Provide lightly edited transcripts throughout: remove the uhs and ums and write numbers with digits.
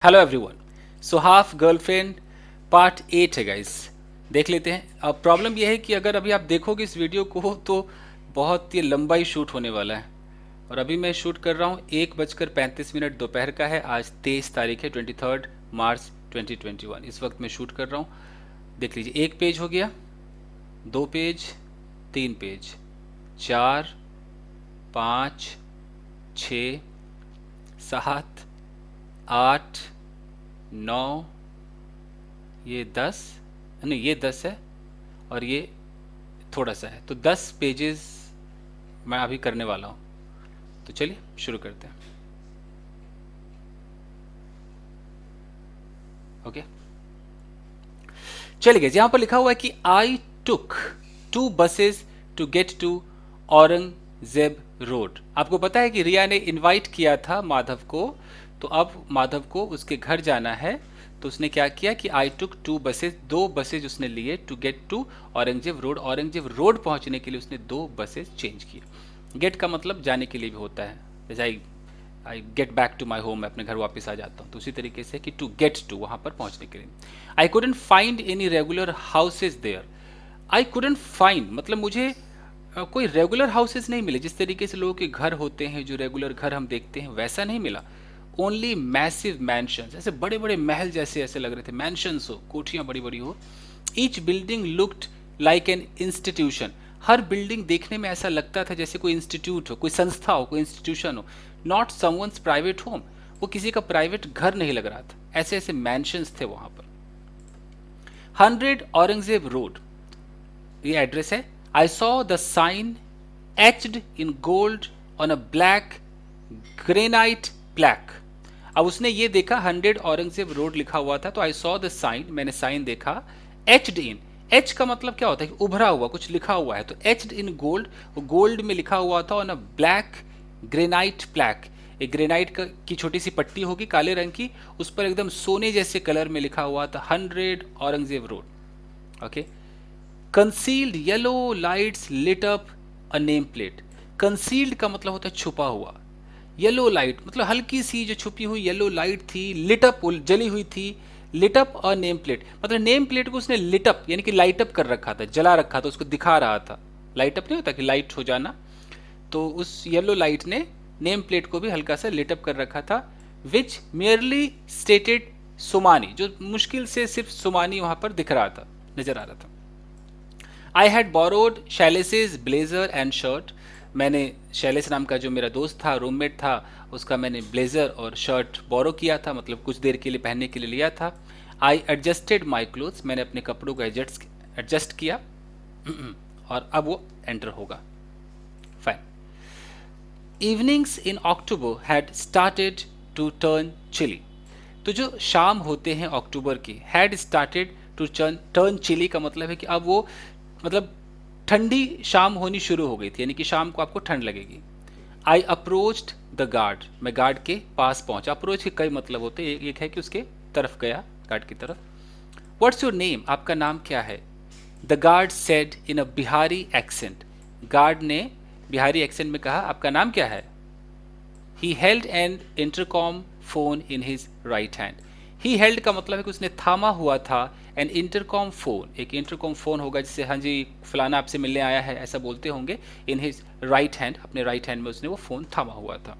Hello everyone. So half girlfriend part 8 है guys. देख लेते हैं। अब प्रॉब्लम यह है कि अगर अभी आप देखोगे इस वीडियो को तो बहुत ही लंबा ही शूट होने वाला है। और अभी मैं शूट कर रहा हूँ 1:35 दोपहर का है। आज 23 तारीख है, 23 मार्च 2021। इस वक्त मैं शूट कर रहा हूँ। देख लीजिए, एक पेज हो गया, दो पेज, तीन पेज, 4, 5, 6, 7, 8, 9, ये 10, नहीं ये 10 है और ये थोड़ा सा है, तो 10 पेजेस मैं अभी करने वाला हूँ। तो चलिए शुरू करते हैं। ओके, चलिए गाइस, यहाँ पर लिखा हुआ है कि I took 2 buses to get to Aurangzeb road. आपको पता है कि रिया ने इनवाइट किया था माधव को, तो अब माधव को उसके घर जाना है। तो उसने क्या किया कि आई टुक 2 buses, 2 बसेज उसने लिए to get to Aurangzeb road. Aurangzeb road पहुंचने के लिए उसने 2 बसेज चेंज किए। गेट का मतलब जाने के लिए भी होता है, जैसे I get back to my home, मैं अपने घर वापस आ जाता हूँ। तो उसी तरीके से कि टू गेट टू, वहाँ पर पहुँचने के लिए। I couldn't find any regular houses there. I couldn't find मतलब मुझे कोई रेगुलर हाउसेज नहीं मिले। जिस तरीके से लोगों के घर होते हैं, जो रेगुलर घर हम देखते हैं, वैसा नहीं मिला। ओनली मैसिव मैंशंस, ऐसे बड़े बड़े महल जैसे ऐसे लग रहे थे। मैंशंस हो, कोठियाँ बड़ी बड़ी हो। Each building looked like an institution. Her building देखने में ऐसा लगता था जैसे कोई इंस्टीट्यूट हो, कोई संस्था हो, कोई इंस्टीट्यूशन हो। नॉट समवंस प्राइवेट होम, वो किसी का प्राइवेट घर नहीं लग रहा था। ऐसे ऐसे मैंशंस थे वहां पर। 100 औरंगजेब रोड, ये एड्रेस है। I saw the sign etched in gold on a black granite plaque. अब उसने ये देखा 100 औरंगजेब रोड लिखा हुआ था, तो आई सॉ द साइन, मैंने साइन देखा। एच्ड इन, एच का मतलब क्या होता है कि उभरा हुआ, कुछ लिखा हुआ है। तो एच्ड इन गोल्ड, गोल्ड में लिखा हुआ था। On a black granite plaque, एक ग्रेनाइट की छोटी सी पट्टी होगी काले रंग की, उस पर एकदम सोने जैसे कलर में लिखा हुआ था 100 Aurangzeb road. Okay. Concealed yellow lights lit up a name plate. Concealed का मतलब होता है छुपा हुआ। येलो लाइट मतलब हल्की सी जो छुपी हुई येलो लाइट थी। लिट अप, जली हुई थी। Lit up a name plate मतलब नेम प्लेट को उसने लिट अप यानी कि लाइट अप कर रखा था, जला रखा था, उसको दिखा रहा था। लाइट अप नहीं होता कि लाइट हो जाना, तो उस येलो लाइट ने नेम प्लेट को भी हल्का सा लिट अप कर रखा था। विच मेयरली स्टेटेड सुमानी, जो मुश्किल से सिर्फ सुमानी वहां पर दिख रहा था, नजर आ रहा था। I had borrowed Shailesh's blazer and shirt. मैंने शैलेश नाम का जो मेरा दोस्त था, रूममेट था, उसका मैंने ब्लेजर और शर्ट बोरो किया था, मतलब कुछ देर के लिए पहनने के लिए लिया था। आई एडजस्टेड माई क्लोथ्स, मैंने अपने कपड़ों को एडजस्ट किया। और अब वो एंटर होगा। Fine. Evenings in October had started to turn chilly. तो जो शाम होते हैं अक्टूबर की, had started to turn chilly का मतलब है कि अब वो मतलब ठंडी शाम होनी शुरू हो गई थी, यानी कि शाम को आपको ठंड लगेगी। आई अप्रोच्ड द गार्ड, मैं गार्ड के पास पहुंचा। अप्रोच के कई मतलब होते हैं, एक है कि उसके तरफ गया, गार्ड की तरफ। व्हाट्स योर नेम, आपका नाम क्या है? The guard said in a Bihari accent. Guard ने बिहारी एक्सेंट में कहा, आपका नाम क्या है? He held an intercom phone in his right hand. He held का मतलब है कि उसने थामा हुआ था एन इंटरकॉम फोन, एक इंटरकॉम फोन होगा जिससे हाँ जी फलाना आपसे मिलने आया है ऐसा बोलते होंगे। इन हिज राइट हैंड, अपने राइट हैंड में उसने वो फोन थामा हुआ था।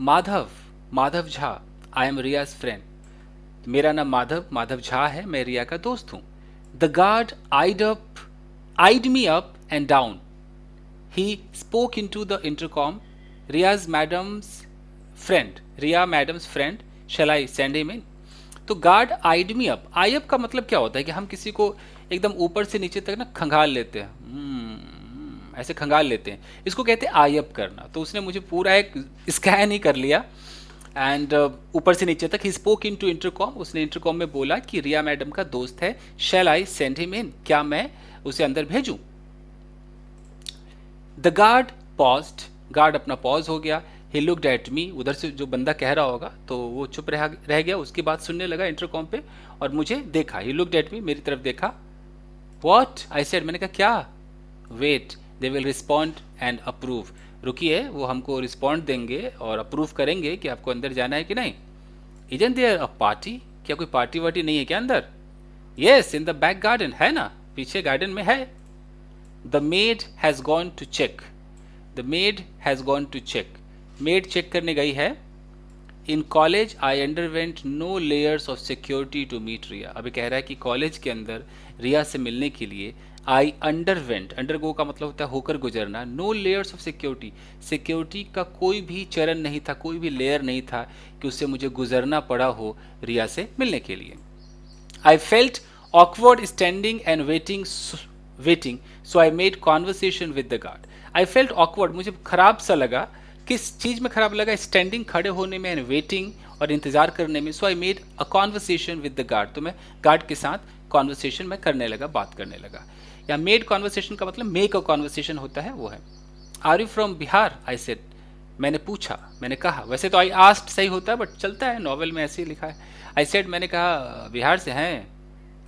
Madhav, Madhav Jha, I am Riya's friend. मेरा नाम माधव, माधव झा है, मैं रिया का दोस्त हूँ। The guard eyed me up and down. He spoke into the intercom, Riya's madam's friend, Riya madam's friend, shall I send him in. तो guard eyed me up, eye up का मतलब क्या होता है कि हम किसी को एकदम ऊपर से नीचे तक ना खंगाल लेते हैं। ऐसे खंगाल लेते हैं, इसको कहते हैं आई अप करना। तो उसने मुझे पूरा एक स्कैन ही कर लिया एंड ऊपर से नीचे तक। He spoke into intercom, उसने इंटरकॉम में बोला कि रिया मैडम का दोस्त है। शैल आई सेंड हिम इन, क्या मैं उसे अंदर भेजूं? द गार्ड पॉज्ड, गार्ड अपना पॉज हो गया। ही लुक्ड एट मी, उधर से जो बंदा कह रहा होगा तो वो चुप रह गया, उसकी बात सुनने लगा इंटरकॉम पे और मुझे देखा। ही लुक्ड एट मी, मेरी तरफ देखा। व्हाट, आई सेड, मैंने कहा क्या? Wait, they will respond and approve, रुकिए वो हमको रिस्पॉन्ड देंगे और अप्रूव करेंगे कि आपको अंदर जाना है कि नहीं। Isn't there a party? क्या कोई पार्टी वार्टी नहीं है क्या अंदर? Yes, in the back garden, है ना, पीछे गार्डन में है. The maid has gone to check. The maid has gone to check. Maid check करने गई है. In college I underwent no layers of security to meet Riya. अभी कह रहा है कि कॉलेज के अंदर रिया से मिलने के लिए I underwent, undergo का मतलब होता है होकर गुजरना, no layers of security. Security का कोई भी चरण नहीं था, कोई भी लेयर नहीं था कि उससे मुझे गुजरना पड़ा हो रिया से मिलने के लिए. I felt awkward standing and waiting, so I made conversation with the guard. I felt awkward, मुझे खराब सा लगा. किस चीज़ में खराब लगा? स्टैंडिंग, खड़े होने में, एंड वेटिंग, और इंतजार करने में. So I made a conversation with the guard. तो मैं गार्ड के साथ कॉन्वर्सेशन में करने लगा, बात करने लगा. या मेड कॉन्वर्सेशन का मतलब मेक अ कॉन्वर्सेशन होता है, वो है. Are you from Bihar? I said, मैंने पूछा, मैंने कहा. वैसे तो आई आस्क्ड सही होता है, बट चलता है, नॉवेल में ऐसे ही लिखा है. आई सेड, मैंने कहा बिहार से हैं.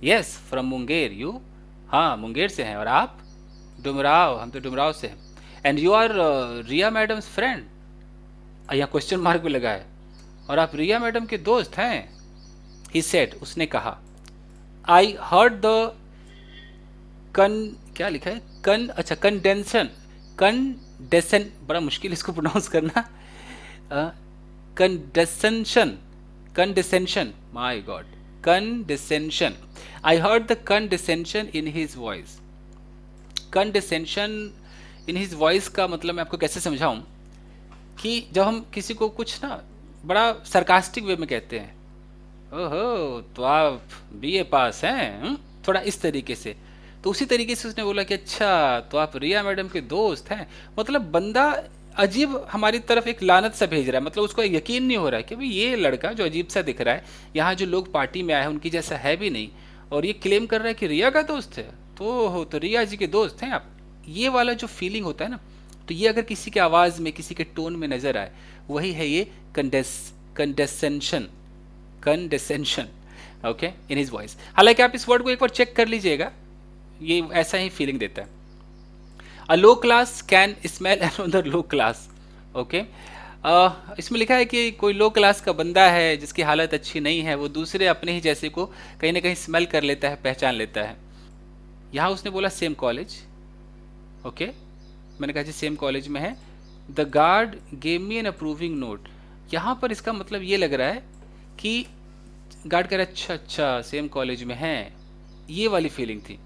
Yes, from Munger. यू? हाँ, मुंगेर से हैं. और आप? डुमराव. हम तो डुमराव से हैं. And you are Riya madam's friend? यहाँ क्वेश्चन मार्क भी लगा है. और आप रिया मैडम के दोस्त हैं? ही सेड, उसने कहा. आई हर्ड द क्या लिखा है, अच्छा, कंडेंसन, बड़ा मुश्किल इसको प्रोनाउंस करना. Condescension, my God, condescension. I heard the condescension in his voice. Condescension in his voice का मतलब मैं आपको कैसे समझाऊं कि जब हम किसी को कुछ ना बड़ा सरकास्टिक वे में कहते हैं, ओहो तो आप बीए पास हैं, थोड़ा इस तरीके से. तो उसी तरीके से उसने बोला कि अच्छा तो आप रिया मैडम के दोस्त हैं. मतलब बंदा अजीब हमारी तरफ एक लानत सा भेज रहा है. मतलब उसको यकीन नहीं हो रहा है कि भाई ये लड़का जो अजीब सा दिख रहा है, यहाँ जो लोग पार्टी में आए हैं उनकी जैसा है भी नहीं, और ये क्लेम कर रहा है कि रिया का दोस्त है. तो रिया जी के दोस्त हैं आप. ये वाला जो फीलिंग होता है ना, तो ये अगर किसी के आवाज़ में, किसी के टोन में नज़र आए, वही है ये condescension. Okay, in his voice. हालांकि आप इस वर्ड को एक बार चेक कर लीजिएगा, ये ऐसा ही फीलिंग देता है. A low class can smell another low class. Okay, इसमें लिखा है कि कोई लो क्लास का बंदा है जिसकी हालत अच्छी नहीं है, वो दूसरे अपने ही जैसे को कहीं ना कहीं स्मेल कर लेता है, पहचान लेता है. यहाँ उसने बोला सेम कॉलेज. ओके, मैंने कहा जी सेम कॉलेज में है. The guard gave me an approving note. यहाँ पर इसका मतलब ये लग रहा है कि गार्ड कह रहा है अच्छा अच्छा सेम कॉलेज में है, ये वाली फीलिंग थी.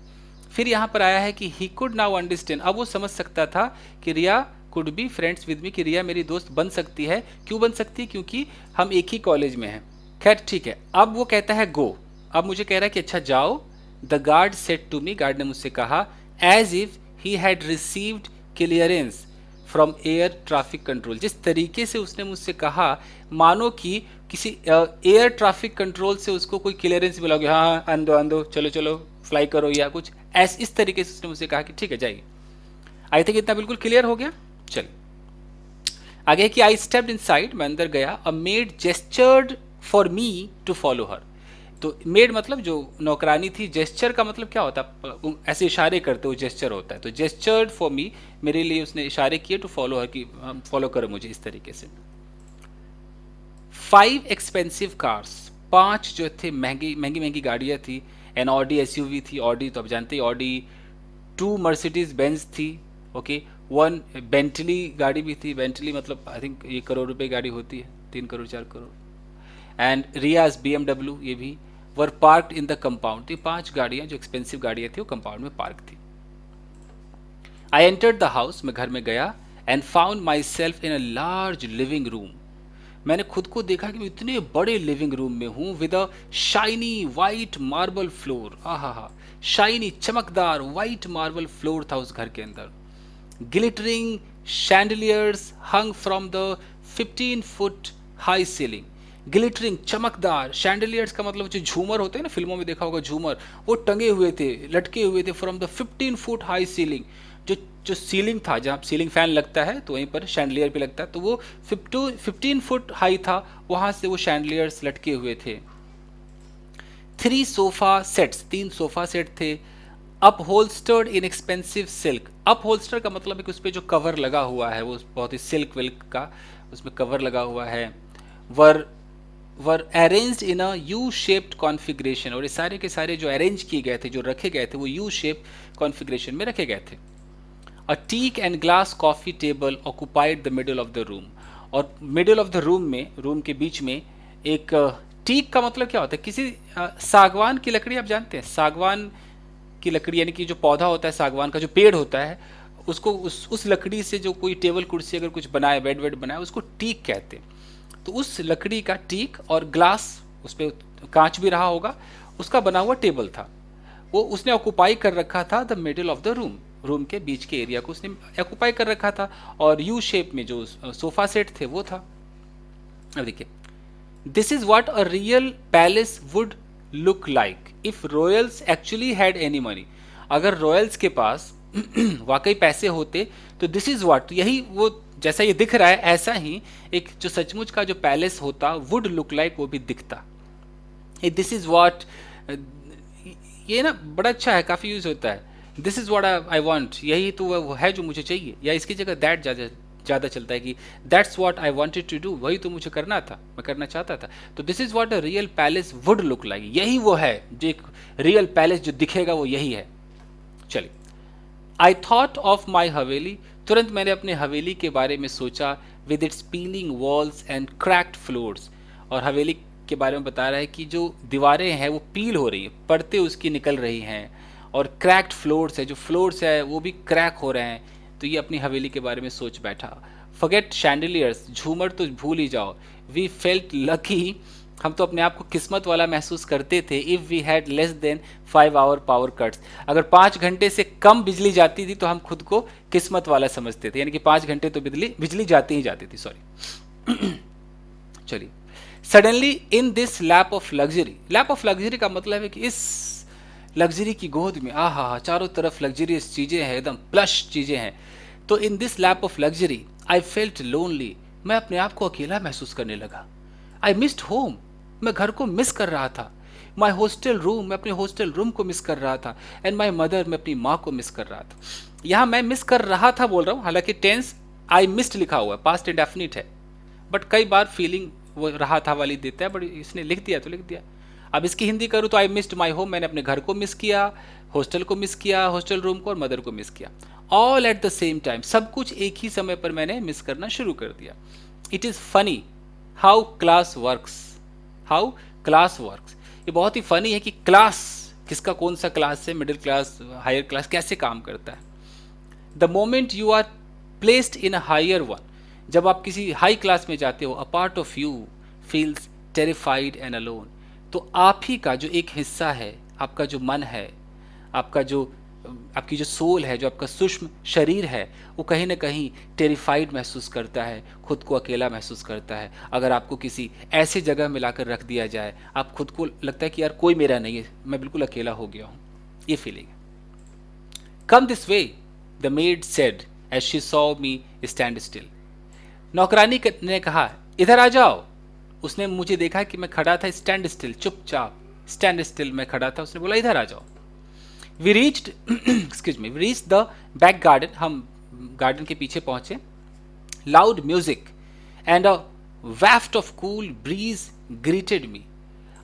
फिर यहाँ पर आया है कि ही कुड नाउ अंडरस्टैंड. अब वो समझ सकता था कि Riya could be friends with me, कि रिया मेरी दोस्त बन सकती है. क्यों बन सकती है? क्योंकि हम एक ही कॉलेज में हैं. खैर ठीक है. अब वो कहता है गो. अब मुझे कह रहा है कि अच्छा जाओ. The guard said to me, guard ने मुझसे कहा, as if he had received clearance from air traffic control. जिस तरीके से उसने मुझसे कहा, मानो कि किसी एयर ट्रैफिक कंट्रोल से उसको कोई क्लियरेंस मिला गया, हाँ आंदो चलो चलो फ्लाई करो या कुछ इस तरीके से उसने मुझसे कहा कि ठीक है जाइए. आई थिंक इतना बिल्कुल क्लियर हो गया. चल आगे कि आई स्टेप्ड इनसाइड, मैं अंदर गया. A maid gestured for me to follow her. तो मेड मतलब जो नौकरानी थी. जेस्चर का मतलब क्या होता है? ऐसे इशारे करते हुए जेस्चर होता है. तो जेस्चर्ड फॉर मी, मेरे लिए उसने इशारे किए टू फॉलो हर, की फॉलो करो मुझे, इस तरीके से. 5 एक्सपेंसिव कार्स, 5 जो थे महंगी महंगी गाड़ियाँ थी. एन ऑडी एसयूवी थी. ऑडी तो आप जानते ही, ऑडी. 2 मर्सिडीज बेंज थी. ओके, 1 बेंटली गाड़ी भी थी. बेंटली मतलब आई थिंक ये करोड़ रुपए गाड़ी होती है, 3 करोड़ 4 करोड़. एंड रियाज BMW, ये भी were parked in the compound. ये 5 गाड़ियाँ जो एक्सपेंसिव गाड़ियाँ थी वो कंपाउंड में पार्क थी. आई एंटर्ड द हाउस, मैं घर में गया. And found my self in a large living room. मैंने खुद को देखा कि मैं इतने बड़े लिविंग रूम में हूँ. With a shiny white marble floor. आहा, शाइनी चमकदार वाइट मार्बल फ्लोर था उस घर के अंदर. Glittering chandeliers hung from the 15 foot high ceiling. Glittering चमकदार, शैंडलियर्स का मतलब जो झूमर होते हैं ना, फिल्मों में देखा होगा झूमर, वो टंगे हुए थे, लटके हुए थे. From the 15 foot high ceiling. जो सीलिंग था, जहाँ सीलिंग फैन लगता है तो वहीं पर शैंडलियर भी लगता है, तो वो 15 फुट हाई था, वहाँ से वो शैंडलियर्स लटके हुए थे. 3 सोफा सेट्स, 3 सोफा सेट थे. अपहोल्स्टर्ड इन एक्सपेंसिव सिल्क. अपहोल्स्टर का मतलब है कि उस पर जो कवर लगा हुआ है वो बहुत ही सिल्क विल्क का उसमें कवर लगा हुआ है. वर arranged in a U shaped configuration, और ये सारे के सारे जो अरेंज किए गए थे, जो रखे गए थे, वो यू शेप कॉन्फ़िगरेशन में रखे गए थे. A teak and glass coffee table occupied the middle of the room. और मिडल ऑफ द रूम में, रूम के बीच में एक टीक का मतलब क्या होता है? किसी सागवान की लकड़ी, आप जानते हैं सागवान की लकड़ी, यानी कि जो पौधा होता है सागवान का, जो पेड़ होता है, उसको उस लकड़ी से जो कोई टेबल कुर्सी अगर कुछ बनाए, बेड वेड बनाए, उसको टीक कहते हैं. तो उस लकड़ी का टीक और ग्लास, उस पर कांच भी रहा होगा, उसका बना हुआ टेबल था. वो उसने ऑक्यूपाई कर रखा था the middle of the room, room के बीच के एरिया को उसने ऑक्यूपाई कर रखा था. और यू शेप में जो सोफा सेट थे वो था. अब देखिए, this is what a real palace would look like if Royals actually had any money. अगर रॉयल्स के पास वाकई पैसे होते तो दिस इज वॉट, यही वो जैसा ये दिख रहा है ऐसा ही एक जो सचमुच का जो पैलेस होता वुड लुक लाइक, वो भी दिखता. दिस इज वॉट, ये ना बड़ा अच्छा है, काफ़ी यूज होता है. This is what I want, यही तो वो है जो मुझे चाहिए. या इसकी जगह दैट ज़्यादा चलता है कि that's what I wanted to do, वही तो मुझे करना था, मैं करना चाहता था. तो this is what a real palace would look like, यही वो है जो एक रियल पैलेस जो दिखेगा वो यही है. चलिए, आई थॉट ऑफ माई हवेली, तुरंत मैंने अपने हवेली के बारे में सोचा. With its piling walls and cracked floors, और हवेली के बारे में बता रहा है कि जो दीवारें हैं वो पील हो रही हैं, परतें उसकी निकल रही हैं, और क्रैक्ड फ्लोर्स है, जो फ्लोर्स है वो भी क्रैक हो रहे हैं. तो ये अपनी हवेली के बारे में सोच बैठा. फॉरगेट शैंडलियर्स, झूमर तो भूल ही जाओ. वी फेल्ट लकी, हम तो अपने आप को किस्मत वाला महसूस करते थे. If we had less than 5 hour power cuts, अगर 5 घंटे से कम बिजली जाती थी तो हम खुद को किस्मत वाला समझते थे, यानी कि 5 घंटे तो बिजली जाती ही जाती थी. सॉरी. चलिए, suddenly in this lap of luxury, lap of luxury का मतलब है कि इस लग्जरी की गोद में, आहा, चारों तरफ लग्जरियस चीज़ें हैं, एकदम प्लश चीज़ें हैं. तो in this lap of luxury I felt lonely, मैं अपने आप को अकेला महसूस करने लगा. आई मिस्ड होम, मैं घर को मिस कर रहा था. माई हॉस्टल रूम, मैं अपने हॉस्टल रूम को मिस कर रहा था. एंड माई मदर, मैं अपनी माँ को मिस कर रहा था. यहाँ मैं मिस कर रहा था बोल रहा हूँ, हालांकि टेंस आई मिस्ड लिखा हुआ है, पास्ट इंडेफिनिट है, बट कई बार फीलिंग वो रहा था वाली देता है, बट इसने लिख दिया तो लिख दिया. अब इसकी हिंदी करूँ तो आई मिस्ड माई होम, मैंने अपने घर को मिस किया, हॉस्टल को मिस किया, हॉस्टल रूम को, और मदर को मिस किया. All at the same time, सब कुछ एक ही समय पर मैंने मिस करना शुरू कर दिया. It is funny how class works, how class works, ये बहुत ही फनी है कि क्लास, किसका कौन सा क्लास है, मिडिल क्लास, हायर क्लास, कैसे काम करता है. The moment you are placed in a higher one, जब आप किसी हाई क्लास में जाते हो, a part of you feels terrified and alone, तो आप ही का जो एक हिस्सा है, आपका जो मन है, आपका जो आपकी जो सोल है, जो आपका सूक्ष्म शरीर है, वो कहीं ना कहीं टेरिफाइड महसूस करता है, खुद को अकेला महसूस करता है. अगर आपको किसी ऐसे जगह में लाकर रख दिया जाए, आप खुद को लगता है कि यार कोई मेरा नहीं है, मैं बिल्कुल अकेला हो गया हूँ, ये feeling. Come this way, the maid said as she saw me stand still, नौकरानी ने कहा इधर आ जाओ. उसने मुझे देखा कि मैं खड़ा था स्टैंड स्टिल, चुपचाप स्टैंड स्टिल मैं खड़ा था. उसने बोला इधर आ जाओ. We reached excuse me, we reached the back garden, हम गार्डन के पीछे पहुंचे. Loud music and a waft of cool breeze greeted me.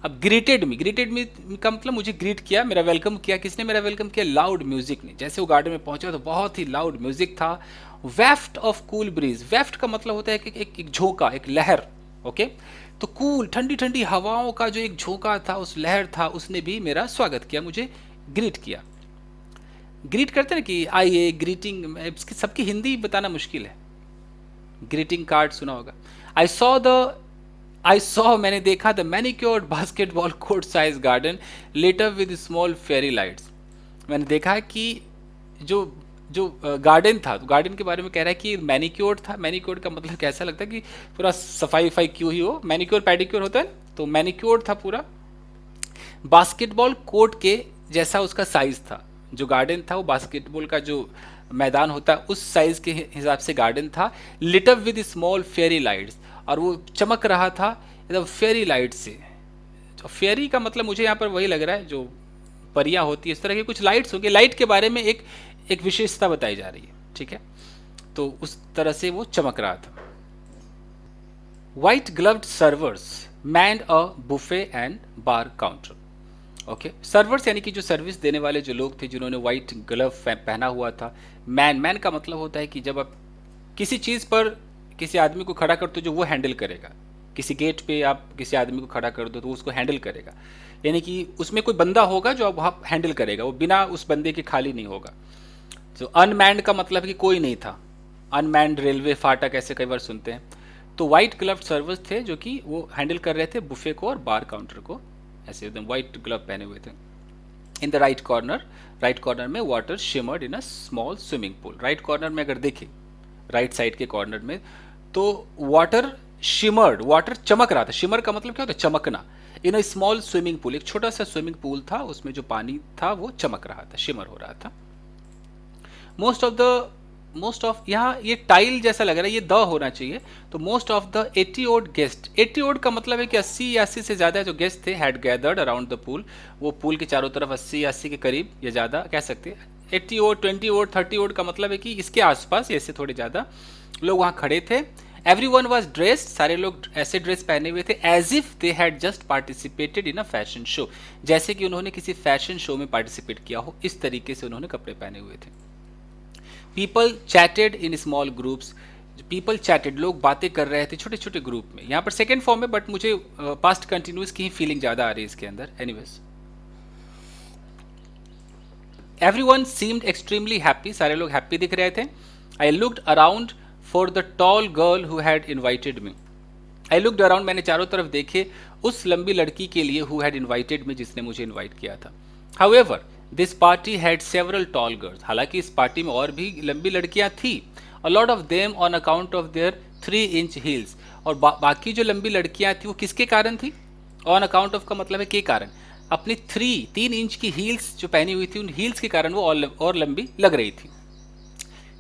अब ग्रीटेड मी का मतलब मुझे ग्रीट किया, मेरा वेलकम किया. किसने मेरा वेलकम किया? लाउड म्यूजिक ने. जैसे वो गार्डन में पहुंचा तो बहुत ही लाउड म्यूजिक था. वैफ्ट ऑफ कूल ब्रीज, वैफ्ट का मतलब होता है कि एक झोंका, एक लहर. ओके, तो कूल, ठंडी ठंडी हवाओं का जो एक झोंका था, उस लहर था, उसने भी मेरा स्वागत किया, मुझे ग्रीट किया. ग्रीट करते ना कि आइए, ग्रीटिंग, इसकी सबकी हिंदी बताना मुश्किल है. ग्रीटिंग कार्ड सुना होगा. आई सॉ मैंने देखा the manicured basketball court size garden lit up with small fairy lights. मैंने देखा कि जो जो गार्डन था, तो गार्डन के बारे में कह रहा है कि मैनिक्योर्ड था. मैनिक्योर्ड का मतलब कैसा लगता है कि पूरा सफाई वफाई क्यों ही हो, मैनिक्योर पेडिक्योर होता है, तो मैनिक्योर्ड था पूरा. बास्केटबॉल कोर्ट के जैसा उसका साइज था. जो गार्डन था वो बास्केटबॉल का जो मैदान होता है उस साइज के हिसाब से गार्डन था. Lit up with small fairy lights, और वो चमक रहा था एकदम फेरी लाइट से. तो फेरी का मतलब मुझे यहाँ पर वही लग रहा है, जो परियां होती है, इस तरह के कुछ लाइट्स होंगे. लाइट के बारे में एक विशेषता बताई जा रही है, ठीक है, तो उस तरह से वो चमक रहा था. White gloved servers manned a buffet and bar counter. Okay, servers यानी कि जो सर्विस देने वाले जो लोग थे जिन्होंने व्हाइट ग्लव पहना हुआ था। मैन का मतलब होता है कि जब आप किसी चीज़ पर किसी आदमी को खड़ा करते हो जो वो हैंडल करेगा। किसी गेट पे आप किसी आदमी को खड़ा कर दो तो वो उसको हैंडल करेगा, यानी कि उसमें कोई बंदा होगा जो अब वहाँ हैंडल करेगा, वो बिना उस बंदे के खाली नहीं होगा। तो अनमैन्ड का मतलब है कि कोई नहीं था। अनमैन्ड रेलवे फाटक ऐसे कई बार सुनते हैं। तो वाइट ग्लव सर्वर्स थे जो कि वो हैंडल कर रहे थे बुफे को और बार काउंटर को, ऐसे एकदम वाइट ग्लव पहने हुए थे। इन द राइट कॉर्नर में water shimmered in a small swimming pool. Right corner में अगर देखें, राइट साइड के कॉर्नर में, तो वाटर शिमर्ड, वाटर चमक रहा था। शिमर का मतलब क्या होता है? चमकना। इन अ स्मॉल स्विमिंग पूल, एक छोटा सा स्विमिंग पूल था, उसमें जो पानी था वो चमक रहा था, शिमर हो रहा था। मोस्ट ऑफ यहाँ ये टाइल जैसा लग रहा है, ये द होना चाहिए। तो most of the 80 odd guest, 80 odd का मतलब है कि 80 या 80 से ज़्यादा जो गेस्ट थे had gathered around the pool. वो पूल के चारों तरफ 80 या 80 के करीब या ज़्यादा कह सकते हैं। 80 ओड, 20 ओड, 30 ओड का मतलब है कि इसके आसपास या इससे थोड़े ज़्यादा लोग वहाँ खड़े थे। एवरी वन वॉज ड्रेस्ड, सारे लोग ऐसे ड्रेस पहने हुए थे as if they had just participated in a fashion show, जैसे कि उन्होंने किसी फैशन शो में पार्टिसिपेट किया हो, इस तरीके से उन्होंने कपड़े पहने हुए थे। People chatted in small groups, people chatted, लोग बातें कर रहे थे छोटे छोटे ग्रुप में। यहाँ पर सेकेंड फॉर्म है बट मुझे पास्ट कंटिन्यूस की ही फीलिंग ज़्यादा आ रही है इसके अंदर। Anyways, every one seemed extremely happy, सारे लोग हैप्पी दिख रहे थे। I looked around for the tall girl who had invited me. I looked around, मैंने चारों तरफ देखे उस लंबी लड़की के लिए हु हैड इन्वाइटेड मी, जिसने मुझे इन्वाइट किया था। However this party had several toll girls, हालांकि इस पार्टी में और भी लंबी लड़कियां थी। A lot of them on account of their 3-inch heels, और बाकी जो लंबी लड़कियां थी वो किसके कारण थी? ऑन अकाउंट ऑफ का मतलब है के कारण। अपनी 3 इंच की हील्स जो पहनी हुई थी, उन हील्स के कारण वो और लंबी लग रही थी।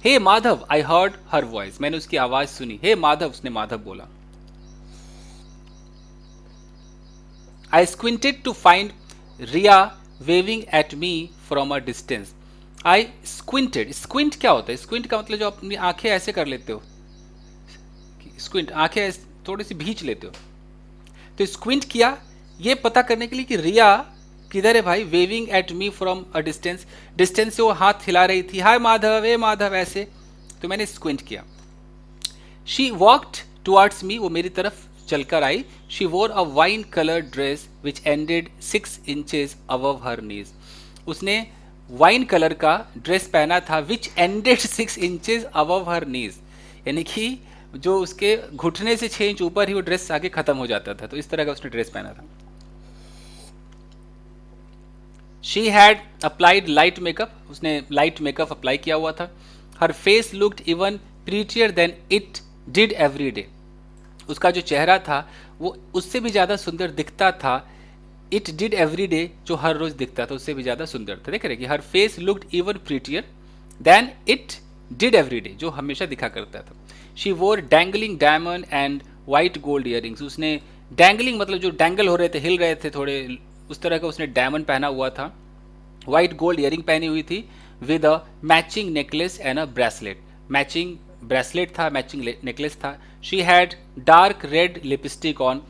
Hey Madhav, I heard her voice, मैंने उसकी आवाज सुनी। हे माधव, उसने माधव बोला। I squinted to find Riya waving at me from a distance. I squinted, squint क्या होता है? स्क्विंट का मतलब जो अपनी आंखें ऐसे कर लेते हो, स्क्विंट आंखें थोड़ी सी भींच लेते हो। तो स्क्विंट किया ये पता करने के लिए कि रिया किधर है भाई। Waving at me from a distance, distance से वो हाथ हिला रही थी, हाय माधव, ए माधव, ऐसे। तो मैंने स्क्विंट किया। शी वॉक्ड टुवर्ड्स मी, वो मेरी तरफ चलकर आई। She wore a wine colour dress which ended 6 inches above her knees. उसने वाइन कलर का ड्रेस पहना था which ended 6 inches above her knees, यानी कि जो उसके घुटने से 6 इंच ऊपर ही वो ड्रेस आगे खत्म हो जाता था। तो इस तरह का उसने ड्रेस पहना था। She had applied light makeup, उसने लाइट मेकअप अप्लाई किया हुआ था। Her face looked even prettier than it did every day, उसका जो चेहरा था वो उससे भी ज़्यादा सुंदर दिखता था। इट डिड एवरी डे, जो हर रोज दिखता था उससे भी ज़्यादा सुंदर था। देख रहे कि her face looked even prettier than it did every day, जो हमेशा दिखा करता था। She wore dangling diamond and white gold earrings, उसने डैंगलिंग मतलब जो डैंगल हो रहे थे, हिल रहे थे थोड़े, उस तरह का उसने डायमंड पहना हुआ था। वाइट गोल्ड ईयरिंग पहनी हुई थी with a matching necklace and a bracelet, matching bracelet था, मैचिंग नेकलेस था। She had dark red lipstick on,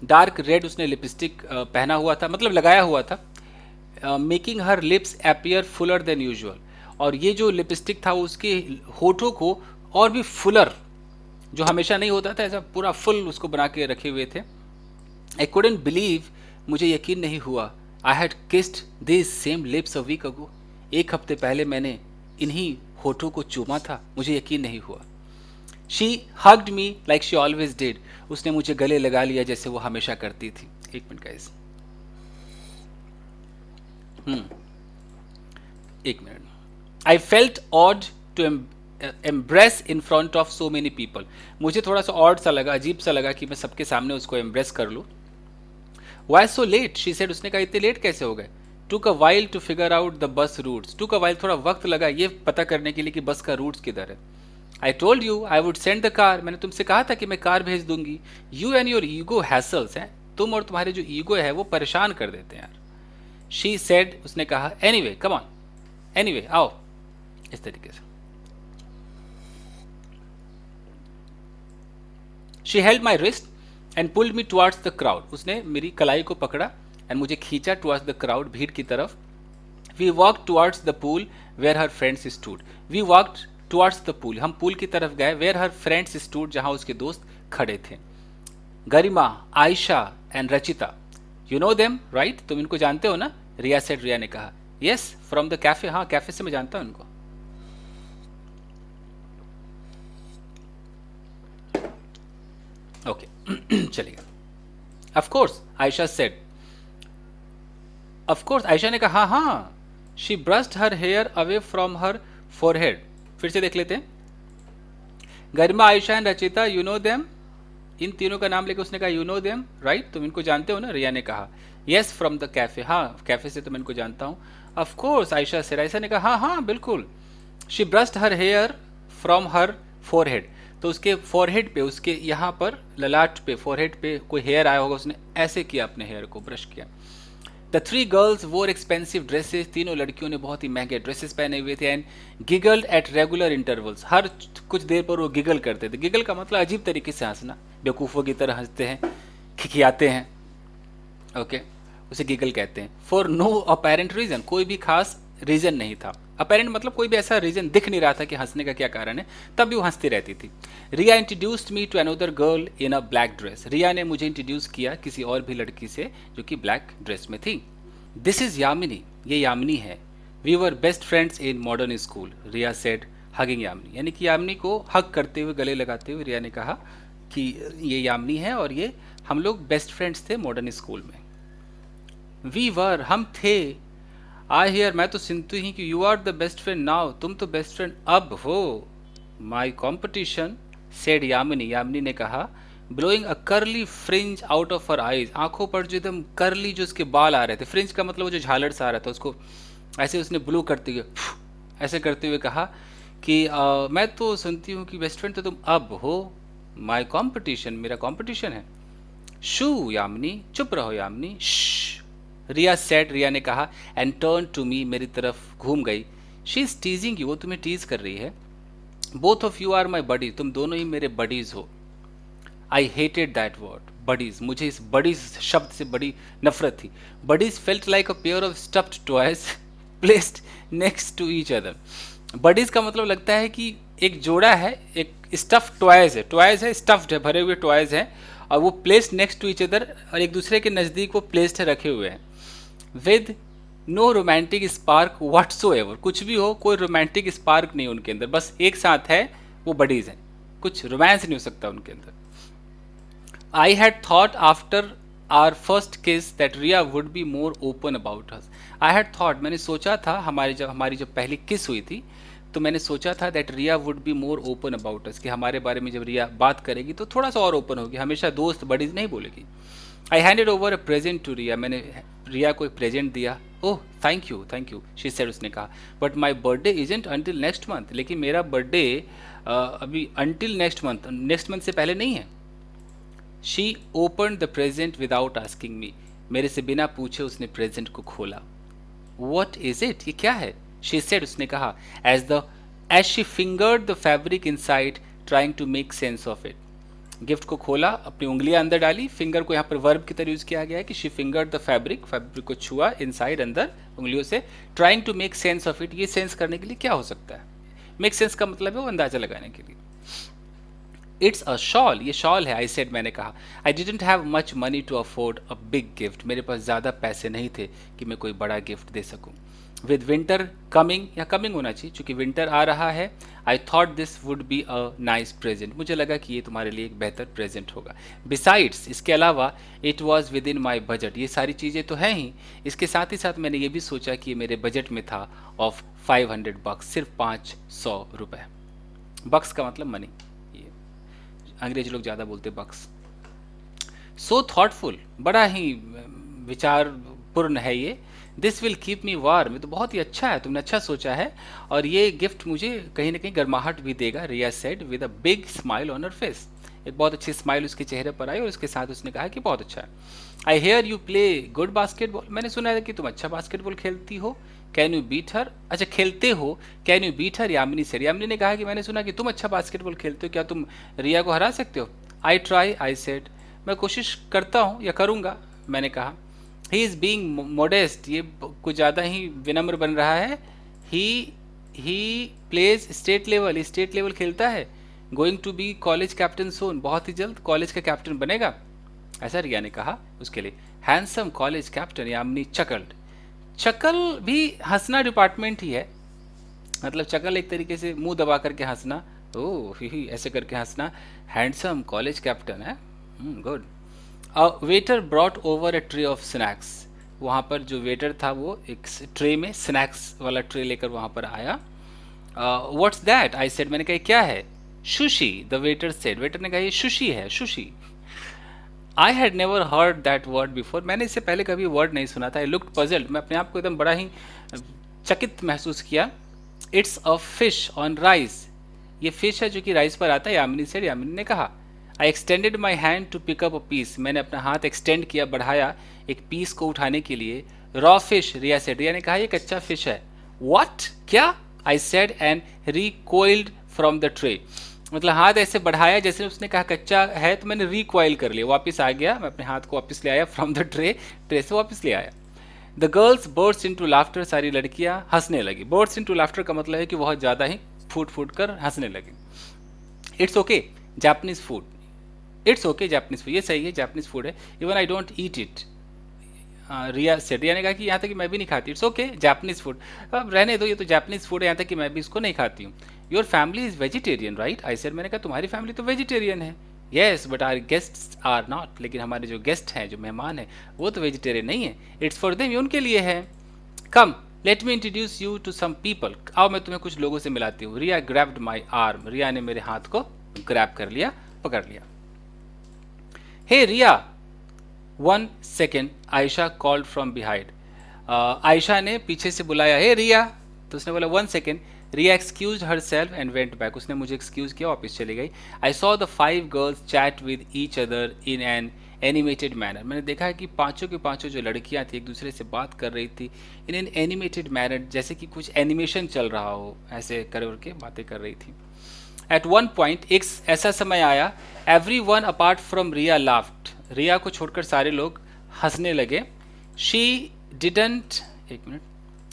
dark red उसने लिपस्टिक पहना हुआ था, मतलब लगाया हुआ था। मेकिंग हर lips appear Fuller than usual, और ये जो लिपस्टिक था उसके होठों को और भी फुलर, जो हमेशा नहीं होता था, ऐसा पूरा फुल उसको बना के रखे हुए थे। आई कुडंट बिलीव, मुझे यकीन नहीं हुआ। I had kissed this same lips a week ago, एक हफ्ते पहले मैंने इन्हीं होठों को चूमा था, मुझे यकीन नहीं हुआ। She hugged me like she always did, उसने मुझे गले लगा लिया जैसे वो हमेशा करती थी। एक मिनट गाइस, एक minute. I felt odd to embrace in front of so many people, मुझे थोड़ा सा ऑड सा लगा, अजीब सा लगा कि मैं सबके सामने उसको एम्ब्रेस कर लूँ। Why so late, she said, उसने कहा इतने लेट कैसे हो गए। Took a while to figure out the bus routes, took a while थोड़ा वक्त लगा ये पता करने के लिए कि बस का रूट्स किधर है। I told you I would send the car, मैंने तुमसे कहा था कि मैं कार भेज दूंगी। You and your ego hassles, हैं तुम और तुम्हारे जो ईगो है वो परेशान कर देते हैं यार। शी सेड, उसने कहा, एनीवे कम ऑन, एनीवे आओ, इस तरीके से। She held my wrist, and pulled me towards the crowd, उसने मेरी कलाई को पकड़ा एंड मुझे खींचा टुवर्ड्स द क्राउड, भीड़ की तरफ. We walk towards the pool where her friends stood. We walked towards the pool, हम पूल की तरफ गए. वेयर हर फ्रेंड्स स्टूड, जहां उसके दोस्त खड़े थे. Garima, Ayesha and Rachita, you know them right, तुम इनको जानते हो ना? रिया सेड, रिया ने कहा. यस फ्रॉम द कैफे, हाँ कैफे से मैं जानता हूं इनको. ओके चलिए. Of course Ayesha said, of course Ayesha ने कहा, हाँ हाँ. She brushed her hair away from her forehead. फिर से देख लेते हैं. Garima, Ayesha and Rachita, you know them, इन तीनों का नाम लेकर उसने कहा यू नो देम राइट, तुम इनको जानते हो ना? रिया ने कहा. यस फ्रॉम द कैफे, हाँ कैफे से तो मैं इनको जानता हूँ. ऑफ कोर्स आयशा से, आयशा ने कहा हाँ हाँ बिल्कुल. She brushed her hair from her forehead, तो उसके फोरहेड पे, उसके यहाँ पर ललाट पे, फोरहेड पे कोई हेयर आया होगा, उसने ऐसे किया, अपने हेयर को ब्रश किया. द थ्री गर्ल्स वोर एक्सपेंसिव ड्रेसेस, तीनों लड़कियों ने बहुत ही महंगे ड्रेसेस पहने हुए थे. And giggled at regular intervals, हर कुछ देर पर वो गिगल करते थे. गिगल का मतलब अजीब तरीके से हंसना, बेवकूफ़ों की तरह हंसते हैं, खिखियाते हैं. ओके उसे गिगल कहते हैं. फॉर नो अपेरेंट रीजन, कोई भी खास रीजन नहीं था. अपेरेंट मतलब कोई भी ऐसा रीजन दिख नहीं रहा था कि हंसने का क्या कारण है, तब भी वो हंसती रहती थी. Riya introduced me to another girl in a black dress, Riya ने मुझे इंट्रोड्यूस किया किसी और भी लड़की से जो कि ब्लैक ड्रेस में थी. दिस इज यामिनी, ये यामिनी है. We were best friends in Modern School, Riya said hugging Yamini, यानी कि यामिनी को हग करते हुए, गले लगाते हुए रिया ने कहा कि ये यामिनी है और ये हम लोग बेस्ट फ्रेंड्स थे मॉडर्न स्कूल में. वी वर, हम थे. आई हियर, मैं तो सुनती हूँ कि you are the best friend now, तुम तो बेस्ट फ्रेंड अब हो. My competition said Yamini, Yamini ने कहा. Blowing a curly fringe out of her eyes, आंखों पर जो एकदम करली जो उसके बाल आ रहे थे, फ्रिंज का मतलब वो जो झालर सा आ रहा था, उसको ऐसे उसने ब्लो करते हुए, ऐसे करते हुए कहा कि मैं तो सुनती हूँ कि बेस्ट फ्रेंड तो तुम अब हो. माई कॉम्पिटिशन, मेरा कॉम्पिटिशन है. शू यामिनी, चुप रहो यामिनी. रिया सेड, रिया ने कहा. एंड टर्न टू मी, मेरी तरफ घूम गई. शी इज टीजिंग यू, वो तुम्हें टीज कर रही है. Both of you are my buddy, तुम दोनों ही मेरे बडीज हो. I hated that word buddies, मुझे इस बडीज शब्द से बड़ी नफरत थी. Buddies felt like a pair of stuffed toys placed next to each other. Buddies का मतलब लगता है कि एक जोड़ा है, एक स्टफ्ड टॉयज है, टॉयज है स्टफ्ड है, भरे हुए टॉयज हैं, और वो placed next to each other, और एक दूसरे के नज़दीक वो प्लेस्ड है, रखे हुए हैं. With no romantic spark whatsoever, कुछ भी हो, कोई रोमांटिक स्पार्क नहीं उनके अंदर, बस एक साथ है, वो बडीज हैं, कुछ रोमांस नहीं हो सकता उनके अंदर. I had thought after our first kiss that Ria would be more open about us. I had thought, मैंने सोचा था, हमारी जब पहली किस हुई थी, तो मैंने सोचा था that Ria would be more open about us, कि हमारे बारे में जब रिया बात करेगी तो थोड़ा सा और ओपन होगी, हमेशा दोस्त बडीज नहीं बोलेगी. I handed over a present to Ria, मैंने रिया को एक प्रेजेंट दिया. Oh thank you, she said, उसने कहा. But my birthday isn't until next month, लेकिन मेरा बर्थडे अभी अंटिल नेक्स्ट मंथ से पहले नहीं है. She open the present without asking me, मेरे से बिना पूछे उसने प्रेजेंट को खोला. वॉट इज इट, ये क्या है? शी सेड, उसने कहा. As she fingered the fabric inside trying to make sense of it. Gift को खोला, अपनी उंगलियां अंदर डाली, फिंगर को यहाँ पर वर्ब की तरह यूज किया गया है कि she fingered the fabric, fabric को छुआ इनसाइड, अंदर उंगलियों से. Trying to make sense of it, ये सेंस करने के लिए क्या हो सकता है? मेक सेंस का मतलब है वो अंदाजा लगाने के लिए. इट्स अ शॉल, ये शॉल है. आई सेड, मैंने कहा. I didn't have much money to afford a big gift, मेरे पास ज़्यादा पैसे नहीं थे कि मैं कोई बड़ा गिफ्ट दे सकूं. विद विंटर कमिंग, या कमिंग होना चाहिए चूंकि विंटर आ रहा है. I thought this would be a nice present, मुझे लगा कि ये तुम्हारे लिए एक बेहतर प्रेजेंट होगा. बिसाइड्स, इसके अलावा, it was with in my budget, ये सारी चीज़ें तो हैं ही, इसके साथ ही साथ मैंने ये भी सोचा कि ये मेरे बजट में था. ऑफ $500, सिर्फ $500. बक्स का मतलब मनी, अंग्रेजी लोग ज़्यादा बोलते बक्स. सो थॉटफुल, बड़ा ही विचारपूर्ण है ये. This will keep me warm, ये तो बहुत ही अच्छा है, तुमने अच्छा सोचा है, और ये गिफ्ट मुझे कहीं ना कहीं गर्माहट भी देगा. Riya said with a big smile on her face, एक बहुत अच्छी स्माइल उसके चेहरे पर आई और उसके साथ उसने कहा कि बहुत अच्छा है. I hear you play good basketball, मैंने सुना है कि तुम अच्छा बास्केटबॉल खेलती हो. कैन यू बीट हर, अच्छा खेलते हो. Can you beat her, Yamini से. यामिनी ने कहा कि मैंने सुना कि तुम अच्छा बास्केटबॉल खेलते हो, क्या तुम रिया को हरा सकते हो? आई ट्राई, आई सेड, मैं कोशिश करता हूँ या करूँगा, मैंने कहा। ही इज़ बीइंग मोडेस्ट, ये कुछ ज़्यादा ही विनम्र बन रहा है। ही प्लेज स्टेट लेवल खेलता है। Going to be college captain soon, बहुत ही जल्द कॉलेज का कैप्टन बनेगा, ऐसा रिया ने कहा उसके लिए। Handsome college captain, Yamini chuckled. Chuckle भी हंसना डिपार्टमेंट ही है, मतलब चकल एक तरीके से मुंह दबा करके हंसना, ओह ही ऐसे करके हंसना। हैंडसम कॉलेज कैप्टन है, good. A waiter brought over a tray of snacks, वहाँ पर जो वेटर था वो एक ट्रे में स्नैक्स वाला ट्रे लेकर वहाँ पर आया। व्हाट्स दैट, आई सेड, मैंने कहा क्या है। Sushi, the waiter said, waiter ने कहा ये सुशी है, sushi. I had never heard that word before, मैंने इससे पहले कभी वर्ड नहीं सुना था। आई लुक्ड पजल्ड, मैं अपने आप को एकदम बड़ा ही चकित महसूस किया। It's a fish on rice, ये फिश है जो कि राइस पर आता है, यामिनी सेड, यामिनी ने कहा। I extended my hand to pick up a piece, मैंने अपना हाथ एक्सटेंड किया, बढ़ाया एक पीस को उठाने के लिए। Raw fish, Riya said, Riya ने कहा ये कच्चा फिश है। व्हाट, क्या, I said and recoiled from the tray, मतलब हाथ ऐसे बढ़ाया जैसे उसने कहा कच्चा है, तो मैंने रिकॉइल कर लिया, वापस आ गया, मैं अपने हाथ को वापस ले आया फ्रॉम द ट्रे, ट्रे से वापस ले आया। The girls birds into laughter, सारी लड़कियां हंसने लगी। बर्ड्स इनटू लाफ्टर का मतलब है कि बहुत ज़्यादा ही फूट फूट कर हंसने लगी। It's okay Japanese food, it's okay Japanese food, ये सही है, जापानीज फूड है, even I don't eat it. Riya said, Riya ने कहा कि यहाँ तक कि मैं भी नहीं खाती, इट्स ओके जापानीज फूड, अब रहने दो, ये तो जापानीज फूड है, यहाँ तक कि मैं भी इसको नहीं खाती हूँ। Your family is vegetarian right, I said, मैंने कहा तुम्हारी फैमिली तो वेजिटेरियन है। Yes but our guests are not, लेकिन हमारे जो गेस्ट हैं, जो मेहमान हैं, वो तो वेजिटेरियन नहीं है। इट्स फॉर देम, ये उनके लिए है। Come let me introduce you to some people, आओ मैं तुम्हें कुछ लोगों से मिलाती हूँ। रिया ग्रैब्ड माई आर्म, रिया ने मेरे हाथ को ग्रैब कर लिया, पकड़ लिया। हे रिया, 1 second, Ayesha called from behind, Ayesha ने पीछे से बुलाया, हे रिया, तो उसने बोला 1 second. Riya excused herself and went back, उसने मुझे एक्सक्यूज किया, वापस चली गई। I saw the 5 girls chat with each other in an animated manner, मैंने देखा है कि पांचों की पांचों जो लड़कियां थी एक दूसरे से बात कर रही थी इन एन एनिमेटेड मैनर, जैसे कि कुछ एनिमेशन चल रहा हो, ऐसे करके बातें कर रही थी। एट वन पॉइंट, एक ऐसा समय आया, everyone apart from Riya laughed, Riya को छोड़कर सारे लोग हंसने लगे। शी डिडंट, एक minute,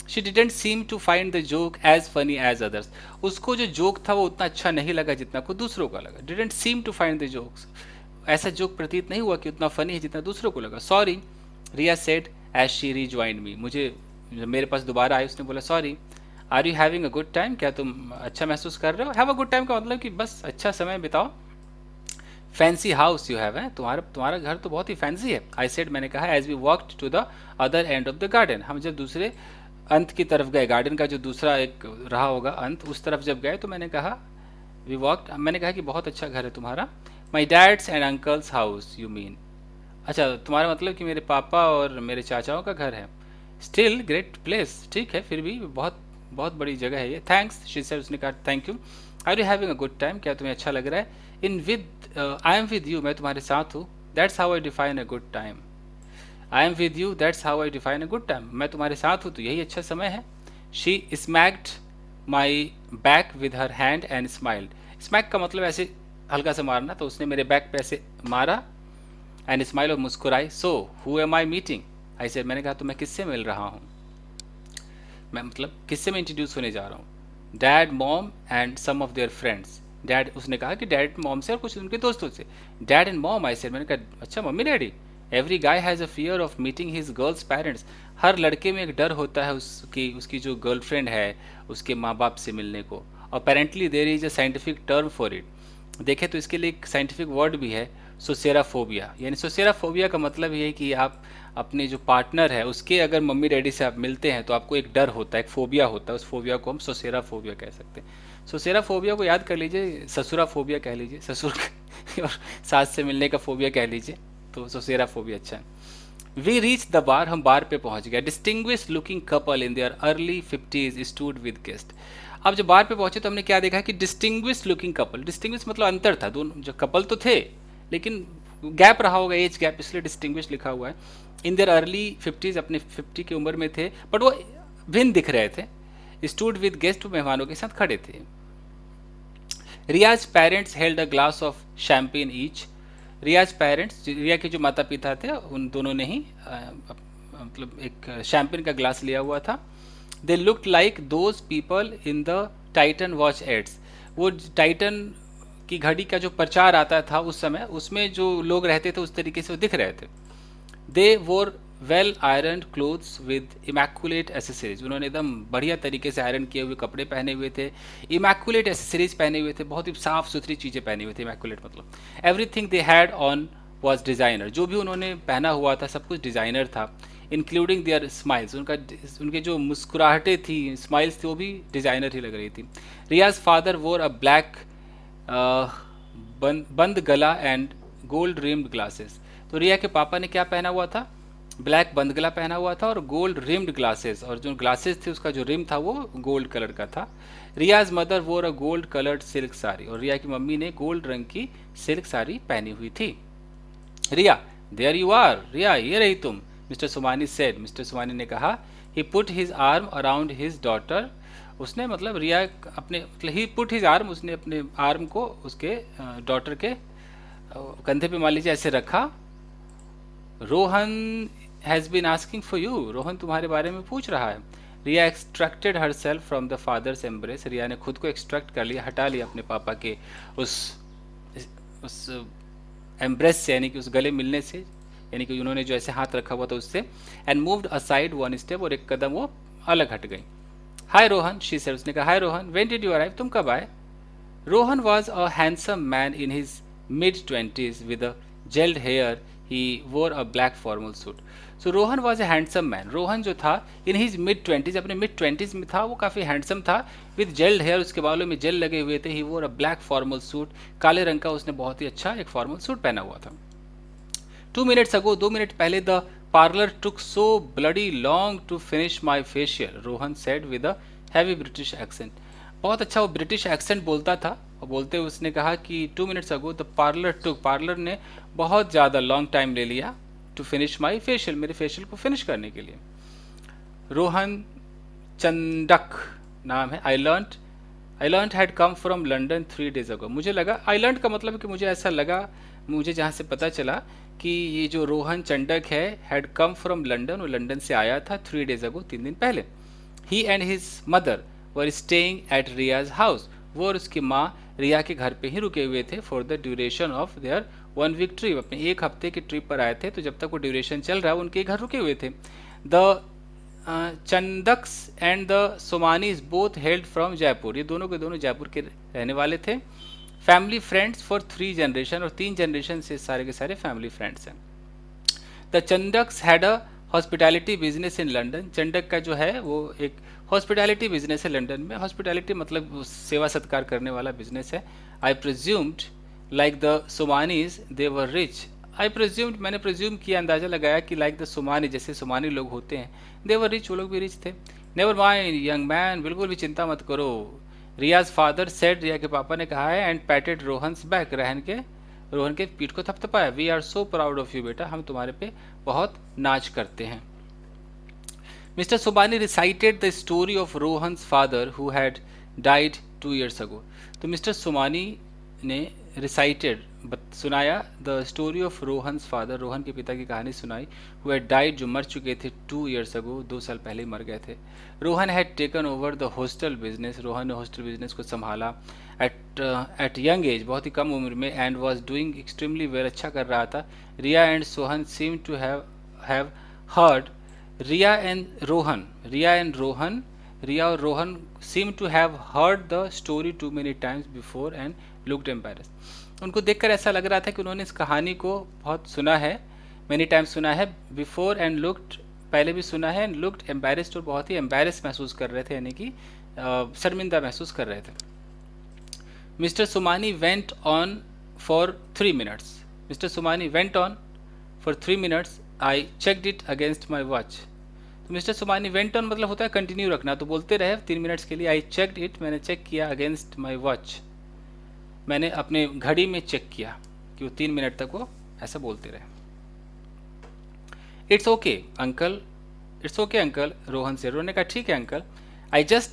she didn't seem to find the joke as funny as others, उसको जो जोक था वो उतना अच्छा नहीं लगा जितना को दूसरों का लगा। Didn't seem to find the jokes, ऐसा जोक प्रतीत नहीं हुआ कि उतना फनी है जितना दूसरों को लगा। Sorry, Riya said as she rejoined me, मुझे मेरे पास दोबारा आई, उसने बोला sorry. Are you having a good time, क्या तुम अच्छा महसूस कर रहे हो। हैव अ गुड टाइम का मतलब कि बस अच्छा समय बिताओ। फैंसी हाउस यू हैव है, तुम्हारा घर तो बहुत ही फैंसी है। आई सेड, मैंने कहा, as we walked to the other end of the garden, हम जब दूसरे अंत की तरफ गए, गार्डन का जो दूसरा एक रहा होगा अंत, उस तरफ जब गए तो मैंने कहा, वी वॉक्ड, मैंने कहा कि बहुत अच्छा घर है तुम्हारा। My dad's and uncles house you mean, अच्छा तुम्हारा मतलब कि मेरे पापा और मेरे चाचाओं का घर है। स्टिल ग्रेट प्लेस, ठीक है फिर भी बहुत बहुत बड़ी जगह है ये। थैंक्स, शी सेड, उसने कहा thank you. Are you having a good time, क्या तुम्हें अच्छा लग रहा है। In with, I am with you, मैं तुम्हारे साथ हूँ। That's how I define a good time, I am with you, that's how I define a good time, मैं तुम्हारे साथ हूँ तो यही अच्छा समय है। She smacked my back with her hand and smiled, smack का मतलब ऐसे हल्का सा मारना, तो उसने मेरे बैक पे ऐसे मारा, एंड स्माइल, और मुस्कुराई। So who am I meeting, I said, मैंने कहा तो मैं किससे मिल रहा हूँ, मैं मतलब किससे मैं इंट्रोड्यूस होने जा रहा हूँ। Dad, mom and some of their friends, dad, उसने कहा कि डैड मॉम से और कुछ उनके दोस्तों से। Dad and mom, I said, मैंने कहा अच्छा mummy daddy. Every guy has a fear of meeting his girl's parents, हर लड़के में एक डर होता है उसकी जो गर्लफ्रेंड है उसके माँ बाप से मिलने को। Apparently there is a scientific term for it, देखें तो इसके लिए एक साइंटिफिक वर्ड भी है, सोसेराफोबिया। यानी सोसेराफोबिया का मतलब ये है कि आप अपने जो पार्टनर है उसके अगर मम्मी डैडी से आप मिलते हैं तो आपको एक डर होता है, एक फोबिया होता है, उस फोबिया को हम सोसेराफोबिया कह सकते हैं। सोसेराफोबिया को याद कर लीजिए, ससुराफोबिया कह लीजिए, ससुर और सास से मिलने का फोबिया कह लीजिए, तो सोसेराफोबिया अच्छा है। वी रीच द बार, हम बार पे पहुंच गए। Distinguish looking couple in their early 50s stood with guest, अब जब बार पे पहुंचे तो हमने क्या देखा कि डिस्टिंग्विश लुकिंग कपल, डिस्टिंग्विश मतलब अंतर था, दोनों जो कपल तो थे लेकिन गैप रहा होगा, एज गैप, इसलिए डिस्टिंग्विश लिखा हुआ है। इन देयर अर्ली 50s, अपने 50 की उम्र में थे, बट वो भिन्न दिख रहे थे। स्टूड विद गेस्ट, मेहमानों के साथ खड़े थे। Riya's parents held a glass of champagne each, Riya's parents, Riya के जो माता पिता थे उन दोनों ने ही मतलब एक शैम्पेन का ग्लास लिया हुआ था। They looked like those people in the Titan watch ads. वो टाइटन की घड़ी का जो प्रचार आता था उस समय, उसमें जो लोग रहते थे उस तरीके से वो दिख रहे थे। दे वोर well iron clothes with immaculate accessories. उन्होंने एकदम बढ़िया तरीके से आयरन किए हुए कपड़े पहने हुए थे, इमैकुलेट एसेसरीज पहने हुए थे, बहुत ही साफ सुथरी चीज़ें पहने हुए थे। इमैकुलेट मतलब everything they had on was designer. जो भी उन्होंने पहना हुआ था सब कुछ डिज़ाइनर था। इंक्लूडिंग देयर स्माइल्स, उनके जो मुस्कुराहटें थी, स्माइल्स थी, वो भी डिज़ाइनर ही लग रही थी। रियाज फादर वोर अ ब्लैक बंद गला एंड गोल्ड रिम्ड ग्लासेस। तो रिया के पापा ने क्या पहना हुआ था? ब्लैक बंद गला पहना हुआ था और गोल्ड रिम्ड ग्लासेस, और जो ग्लासेस थे उसका जो रिम था वो गोल्ड कलर का था। रियाज मदर वोर a gold coloured silk sari, और रिया की मम्मी ने गोल्ड रंग की सिल्क साड़ी पहनी हुई थी। Riya, there you are, Riya ये रही तुम, Mister Sumani said, Mister Sumani ने कहा। He put his arm around his daughter, उसने मतलब रिया अपने मतलब ही पुट हिज आर्म, उसने अपने आर्म को उसके डॉटर के कंधे पे मान लीजिए ऐसे रखा। Rohan has been asking for you, Rohan तुम्हारे बारे में पूछ रहा है। Riya extracted herself from the father's embrace, Riya ने खुद को एक्सट्रैक्ट कर लिया, हटा लिया अपने पापा के उस एम्ब्रेस से, यानी कि उस गले मिलने से, यानी कि उन्होंने जो ऐसे हाथ रखा हुआ था उससे। And moved aside one step, और एक कदम वो अलग हट गई। हाय रोहन, शी सेड, उसने कहा hi Rohan, when did you arrive, तुम कब आए? Rohan was a handsome man in his mid-20s with a gelled hair. He wore a black formal suit. So Rohan was a handsome man. Rohan जो था इन हिज mid-20s, अपने mid-20s में था, वो काफ़ी हैंडसम था। विद जेल्ड हेयर, उसके बालों में जेल लगे हुए थे। ही वोर अ ब्लैक फॉर्मल सूट, काले रंग का उसने बहुत ही अच्छा एक फॉर्मल सूट पहना हुआ था। 2 minutes ago, 2 मिनट पहले, the parlour took so bloody long to finish my facial, Rohan said with a heavy British accent. बहुत अच्छा वो ब्रिटिश एक्सेंट बोलता था, और बोलते हुए उसने कहा कि 2 minutes ago the parlour took, parlour ने बहुत ज़्यादा लॉन्ग टाइम ले लिया, टू फिनिश माई फेशियल, मेरे फेशियल को फिनिश करने के लिए। रोहन चंडक नाम है। I learn had come from London 3 days अगो। मुझे लगा, आई लर्न का मतलब है कि मुझे ऐसा लगा, मुझे जहाँ से पता चला कि ये जो रोहन चंडक है, हैड कम फ्रॉम लंडन, वो लंदन से आया था 3 days अगो, 3 दिन पहले। He and his mother were staying at Riya's house, वो और उसकी माँ रिया के घर पे ही रुके हुए थे। For the duration of their 1 week trip, अपने 1 हफ्ते की ट्रिप पर आए थे, तो जब तक वो ड्यूरेशन चल रहा है उनके घर रुके हुए थे। The Chandaks and the Somanis both hailed from Jaipur, ये दोनों के दोनों जयपुर के रहने वाले थे। फैमिली फ्रेंड्स फॉर 3 जनरेशन, और 3 जनरेशन से सारे के सारे फैमिली फ्रेंड्स हैं। The Chandaks had a hospitality business in London, Chandak का जो है वो एक हॉस्पिटैलिटी बिजनेस है लंदन में। हॉस्पिटैलिटी मतलब सेवा सत्कार करने वाला बिजनेस है। I presumed like the Somanis they were rich, I presumed, मैंने प्रिज्यूम किया, अंदाजा लगाया कि लाइक द सोमानी, जैसे सोमानी लोग होते हैं, दे वर रिच, वो लोग भी रिच थे। नेवर माइंड यंग मैन, बिल्कुल भी चिंता मत करो, रियाज फादर सेड, रिया के पापा ने कहा है। And patted Rohan's back, Rohan के पीठ को थपथपाया। We are so proud of you बेटा, हम तुम्हारे पे बहुत नाच करते हैं। Mister Somani recited the story of Rohan's father who had died 2 years ago. तो मिस्टर सोमानी ने रिसाइटेड, सुनाया, the story of Rohan's father, Rohan के पिता की कहानी सुनाई, हु हैड डाइड, जो मर चुके थे 2 years अगो, 2 साल पहले ही मर गए थे। Rohan had taken over the hostel business, Rohan ने हॉस्टल बिजनेस को संभाला एट यंग एज, बहुत ही कम उम्र में। And was doing extremely well, अच्छा कर रहा था। Riya and Sohan seem to have heard, Riya and Rohan, Riya और Rohan seem to have heard the story too many times before and looked embarrassed. उनको देखकर ऐसा लग रहा था कि उन्होंने इस कहानी को बहुत सुना है, मेनी टाइम्स सुना है, बिफोर एंड लुक्ड, पहले भी सुना है, एंड लुक्ड एम्बैरेस्ड, और बहुत ही एम्बैरेस महसूस कर रहे थे, यानी कि शर्मिंदा महसूस कर रहे थे। Mister Sumani went on for 3 minutes, mister Sumani went on for 3 minutes, I checked it against my watch. तो मिस्टर सुमानी वेंट ऑन मतलब होता है कंटिन्यू रखना, तो बोलते रहे 3 minutes के लिए। आई चेकड इट, मैंने चेक किया, अगेंस्ट माई वॉच, मैंने अपने घड़ी में चेक किया कि वो 3 मिनट तक वो ऐसा बोलते रहे। It's okay uncle, it's okay uncle, Rohan से, रोहन ने कहा ठीक है uncle. I just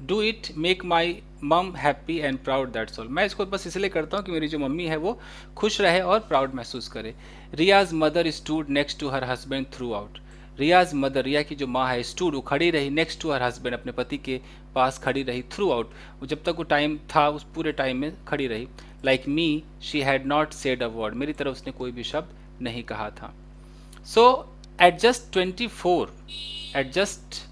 do it make my mum happy and proud, that's all. मैं इसको बस इसलिए करता हूँ कि मेरी जो मम्मी है वो खुश रहे और प्राउड महसूस करे। Riya's mother stood next to her husband throughout. Riya's mother, Riya की जो माँ है, स्टूड, वो खड़ी रही, नेक्स्ट टू हर हस्बैंड, अपने पति के पास खड़ी रही, थ्रू आउट, वो जब तक वो टाइम था उस पूरे टाइम में खड़ी रही। Like me she had not said a word, मेरी तरफ उसने कोई भी शब्द नहीं कहा था। सो एट जस्ट 24, एट जस्ट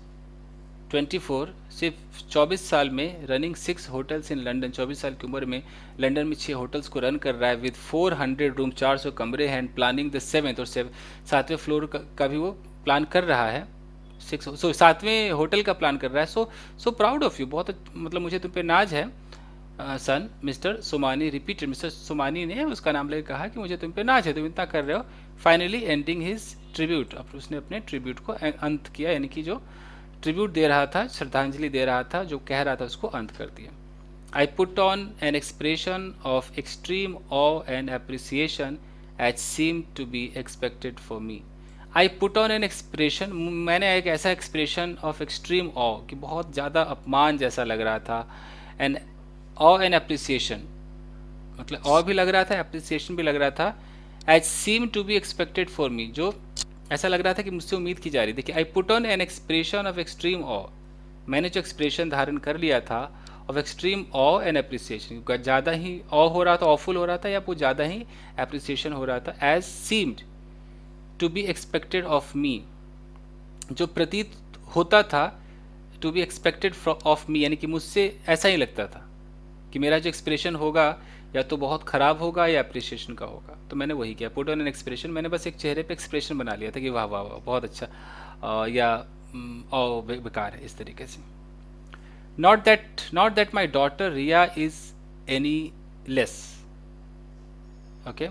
24, सिर्फ 24 साल में, रनिंग 6 होटल्स इन लंदन, 24 साल की उम्र में लंदन में 6 होटल्स को रन कर रहा है, विद 400 रूम, 400 कमरे हैं, एंड प्लानिंग द 7th, और 7वें फ्लोर का भी वो प्लान कर रहा है, 7वें होटल का प्लान कर रहा है। सो प्राउड ऑफ यू, बहुत मतलब मुझे तुम पे नाज है son, mister Somani repeated, mister Somani ने उसका नाम लेकर कहा कि मुझे तुम पे नाज है, तुम इतना कर रहे हो। फाइनली एंडिंग हिज ट्रिब्यूट, अब उसने अपने ट्रिब्यूट को अंत किया, यानी कि जो ट्रिब्यूट दे रहा था, श्रद्धांजलि दे रहा था, जो कह रहा था, उसको अंत कर दिया। I put on an expression of extreme awe and appreciation as seem to be expected for me. I put on an expression, मैंने एक ऐसा एक्सप्रेशन ऑफ एक्सट्रीम ऑ, कि बहुत ज़्यादा अपमान जैसा लग रहा था, एंड ऑ एंड अप्रिसिएशन, मतलब ऑ भी लग रहा था, अप्रिसिएशन भी लग रहा था, as seem to be expected for me, जो ऐसा लग रहा था कि मुझसे उम्मीद की जा रही थी। कि I put on an expression of extreme awe, मैंने जो एक्सप्रेशन धारण कर लिया था, of extreme awe and appreciation, ज़्यादा ही ऑ हो रहा था, ऑफुल हो रहा था, या वो ज़्यादा ही अप्रिसिएशन हो रहा था, as seemed to be expected of me, जो प्रतीत होता था, to be expected of me, यानी कि मुझसे ऐसा ही लगता था कि मेरा जो एक्सप्रेशन होगा या तो बहुत ख़राब होगा या अप्रिसिएशन का होगा। तो मैंने वही किया, पुट ऑन एन एक्सप्रेशन, मैंने बस एक चेहरे पे एक्सप्रेशन बना लिया था कि वाह वाह वाह बहुत अच्छा, या बेकार है, इस तरीके से। Not that my daughter Riya is any less, okay,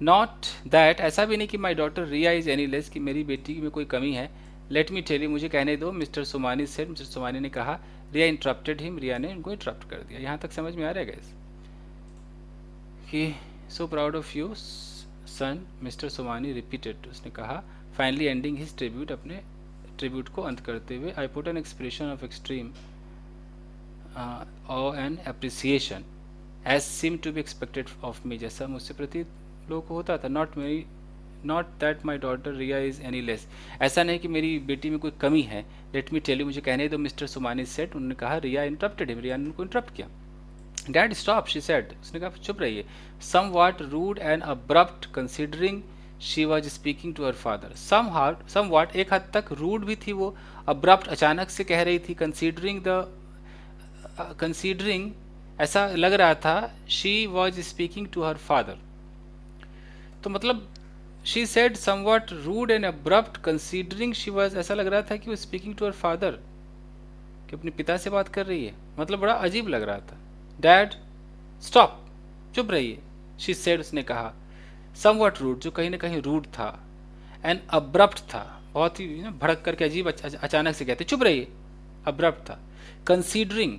not that, ऐसा भी नहीं कि my daughter Riya is any less, कि मेरी बेटी में कोई कमी है। लेट मी टेल यू, मुझे कहने दो, mister Somani said, mister Somani ने कहा। रिया इंटरप्टेड हिम, रिया ने उनको इंटरप्ट कर दिया। यहाँ तक समझ में आ रहा है गाइस कि so proud of you son, mister Somani repeated, उसने कहा, फाइनली एंडिंग हिज ट्रिब्यूट, अपने ट्रिब्यूट को अंत करते हुए। I put an expression of extreme awe and appreciation as seem to be expected of me, जैसा मुझसे प्रतीत लोगों को होता था। Not that my daughter Riya is any less, ऐसा नहीं कि मेरी बेटी में कोई कमी है। लेट मी टेल यू, मुझे कहने दो, मिस्टर सोमानी सेट, उन्होंने कहा। रिया इंटरप्टेड हिम, रिया ने उनको इंटरप्ट किया। डैड स्टॉप, शी सेड, उसने कहा चुप रहिए। Somewhat rude and abrupt considering she was speaking to her father, somewhat, एक हद तक रूड भी थी वो, अब्रप्ट, अचानक से कह रही थी, कंसीडरिंग ऐसा लग रहा था, she was speaking to her father, तो मतलब she said something rude and abrupt considering she was, ऐसा लग रहा था कि वो स्पीकिंग टू हर फादर, कि अपने पिता से बात कर रही है, मतलब बड़ा अजीब लग रहा था। डैड स्टॉप, चुप रहिए, शी सेड, उसने कहा। समवट रूड, जो कहीं ना कहीं रूड था, एंड अब्रप्ट था, बहुत ही भड़क करके अजीब, अचानक से कहते चुप रहिए, अब्रप्ट था। कंसीडरिंग,